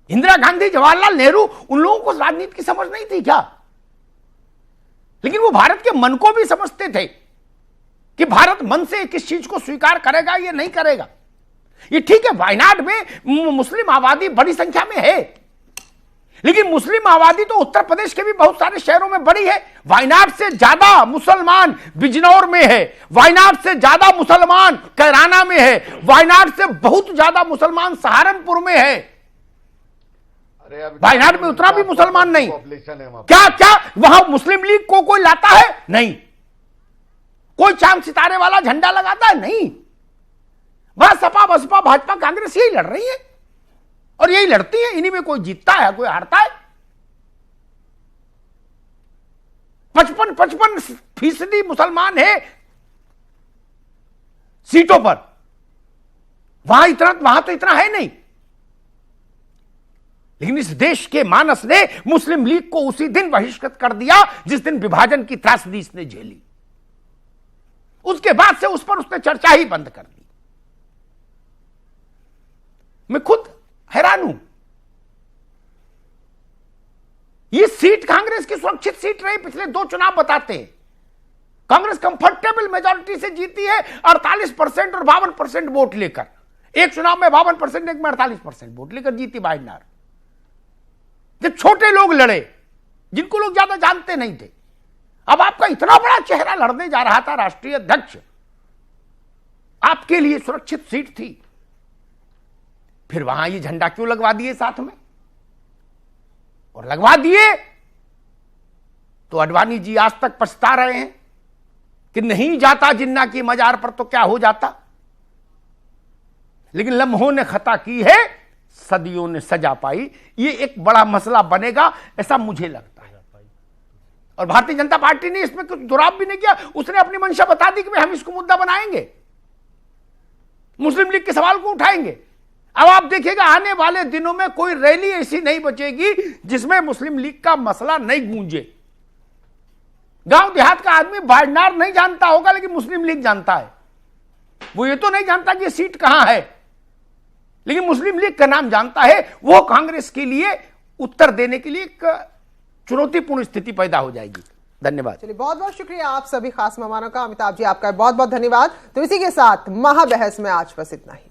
Speaker 6: इंदिरा गांधी, जवाहरलाल नेहरू, उन लोगों को राजनीति की समझ नहीं थी क्या? लेकिन वो भारत के मन को भी समझते थे कि भारत मन से किस चीज को स्वीकार करेगा, ये नहीं करेगा। ये ठीक है, वायनाड में मुस्लिम आबादी बड़ी संख्या में है, लेकिन मुस्लिम आबादी तो उत्तर प्रदेश के भी बहुत सारे शहरों में बड़ी है। वायनाड से ज्यादा मुसलमान बिजनौर में है, वायनाड से ज्यादा मुसलमान कैराना में है, वायनाड से बहुत ज्यादा मुसलमान सहारनपुर में है। वायनाड में उतना भी मुसलमान नहीं। क्या वहां मुस्लिम लीग को कोई लाता है? नहीं। कोई चांद सितारे वाला झंडा लगाता है? नहीं। बस सपा, बसपा, भाजपा, कांग्रेस यही लड़ रही है, और यही लड़ती है। इन्हीं में कोई जीतता है, कोई हारता है। 55% मुसलमान है सीटों पर, वहां तो इतना है नहीं। लेकिन इस देश के मानस ने मुस्लिम लीग को उसी दिन बहिष्कृत कर दिया जिस दिन विभाजन की त्रासदी इसने झेली। उसके बाद से उस पर उसने चर्चा ही बंद कर दी। मैं खुद हैरान हूं। ये सीट कांग्रेस की सुरक्षित सीट रही, पिछले 2 चुनाव बताते हैं। कांग्रेस कंफर्टेबल मेजॉरिटी से जीती है 48% और 52% वोट लेकर। एक चुनाव में 52%, एक में 48% वोट लेकर जीती वायनाड। जब छोटे लोग लड़े, जिनको लोग ज्यादा जानते नहीं थे, अब आपका इतना बड़ा चेहरा लड़ने जा रहा था, राष्ट्रीय अध्यक्ष, आपके लिए सुरक्षित सीट थी, फिर वहां ये झंडा क्यों लगवा दिए साथ में? और लगवा दिए तो अडवाणी जी आज तक पछता रहे हैं कि नहीं जाता जिन्ना की मजार पर तो क्या हो जाता। लेकिन लम्हों ने खता की है, सदियों ने सजा पाई। ये एक बड़ा मसला बनेगा ऐसा मुझे लगता है। और भारतीय जनता पार्टी ने इसमें कुछ दुराव भी नहीं किया। उसने अपनी मंशा बता दी कि भाई हम इसको मुद्दा बनाएंगे, मुस्लिम लीग के सवाल को उठाएंगे। अब आप देखिएगा आने वाले दिनों में कोई रैली ऐसी नहीं बचेगी जिसमें मुस्लिम लीग का मसला नहीं गूंजे। गांव देहात का आदमी वायनाड नहीं जानता होगा, लेकिन मुस्लिम लीग जानता है। वो ये तो नहीं जानता कि ये सीट कहां है, लेकिन मुस्लिम लीग का नाम जानता है। वो कांग्रेस के लिए उत्तर देने के लिए एक चुनौतीपूर्ण स्थिति पैदा हो जाएगी। धन्यवाद।
Speaker 1: चलिए, बहुत बहुत शुक्रिया आप सभी खास मेहमानों का। अमिताभ जी, आपका बहुत बहुत धन्यवाद। तो इसी के साथ महाबहस में आज बस इतना ही।